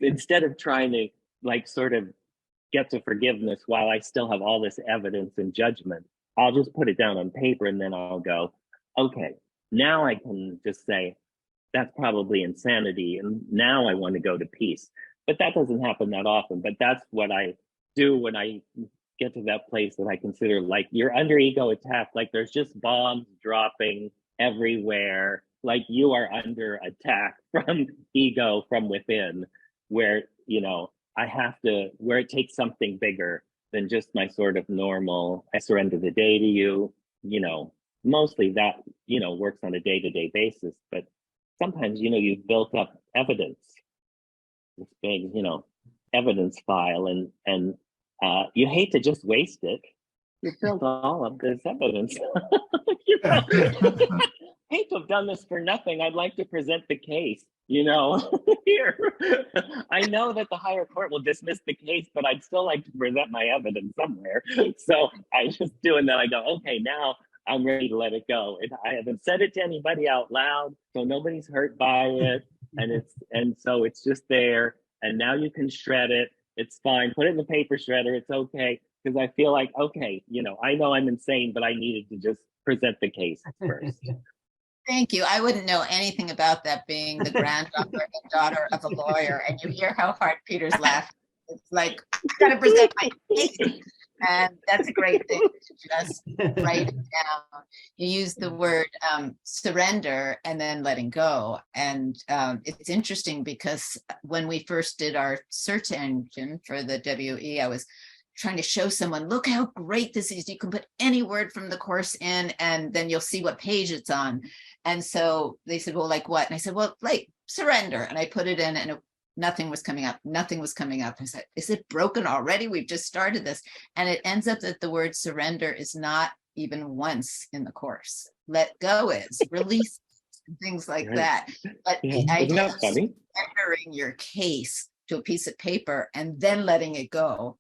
Instead of trying to like sort of get to forgiveness while I still have all this evidence and judgment, I'll just put it down on paper and then I'll go, okay, now I can just say, that's probably insanity. And now I want to go to peace. But that doesn't happen that often. But that's what I do when I get to that place that I consider like you're under ego attack. Like there's just bombs dropping everywhere. Like you are under attack from ego from within, where, you know, I have to, where it takes something bigger than just my sort of normal, I surrender the day to you, you know, mostly that, you know, works on a day-to-day basis. But sometimes, you know, you've built up evidence, this big, you know, evidence file, and you hate to just waste it. You built all of this evidence. You know, hate to have done this for nothing. I'd like to present the case, you know, here. I know that the higher court will dismiss the case, but I'd still like to present my evidence somewhere. So I just do, and then I go, okay, now I'm ready to let it go. I haven't said it to anybody out loud, so nobody's hurt by it. And so it's just there. And now you can shred it. It's fine. Put it in the paper shredder. It's okay. Because I feel like, okay, you know I'm insane, but I needed to just present the case first. Thank you. I wouldn't know anything about that, being the granddaughter and daughter of a lawyer. And you hear how hard Peter's laughing. It's like, I gotta present my case. And that's a great thing to just write it down. You use the word surrender and then letting go. And it's interesting because when we first did our search engine for the WE, I was trying to show someone, look how great this is. You can put any word from the course in, and then you'll see what page it's on. And so they said, well, like what? And I said, well, like surrender. And I put it in, and nothing was coming up. Nothing was coming up. I said, is it broken already? We've just started this. And it ends up that the word surrender is not even once in the course. Let go is, release, things like that. But Yeah. I Isn't that just funny? surrendering your case to a piece of paper and then letting it go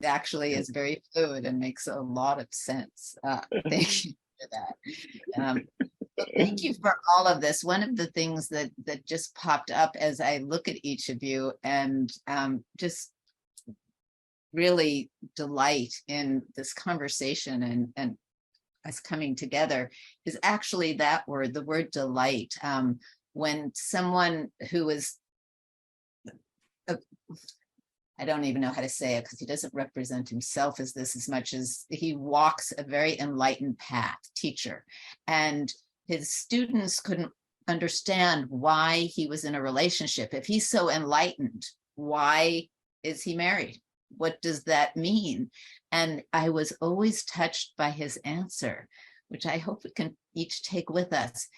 actually is very fluid and makes a lot of sense. Thank you for that. Thank you for all of this. One of the things that just popped up as I look at each of you and just really delight in this conversation and us coming together is actually that word, the word delight. When someone who is, I don't even know how to say it because he doesn't represent himself as this as much as he walks a very enlightened path, teacher, and his students couldn't understand why he was in a relationship. If he's so enlightened, why is he married? what does that mean? And I was always touched by his answer, which I hope we can each take with us.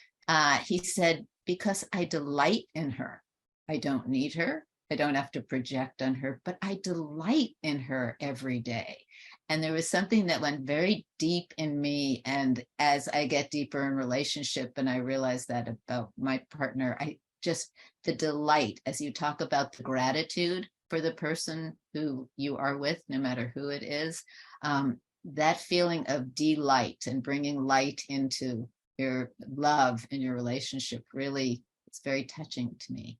He said, because I delight in her. I don't need her. I don't have to project on her, but I delight in her every day. And there was something that went very deep in me. And as I get deeper in relationship and I realize that about my partner, the delight, as you talk about the gratitude for the person who you are with, no matter who it is, that feeling of delight and bringing light into your love and your relationship, really, it's very touching to me.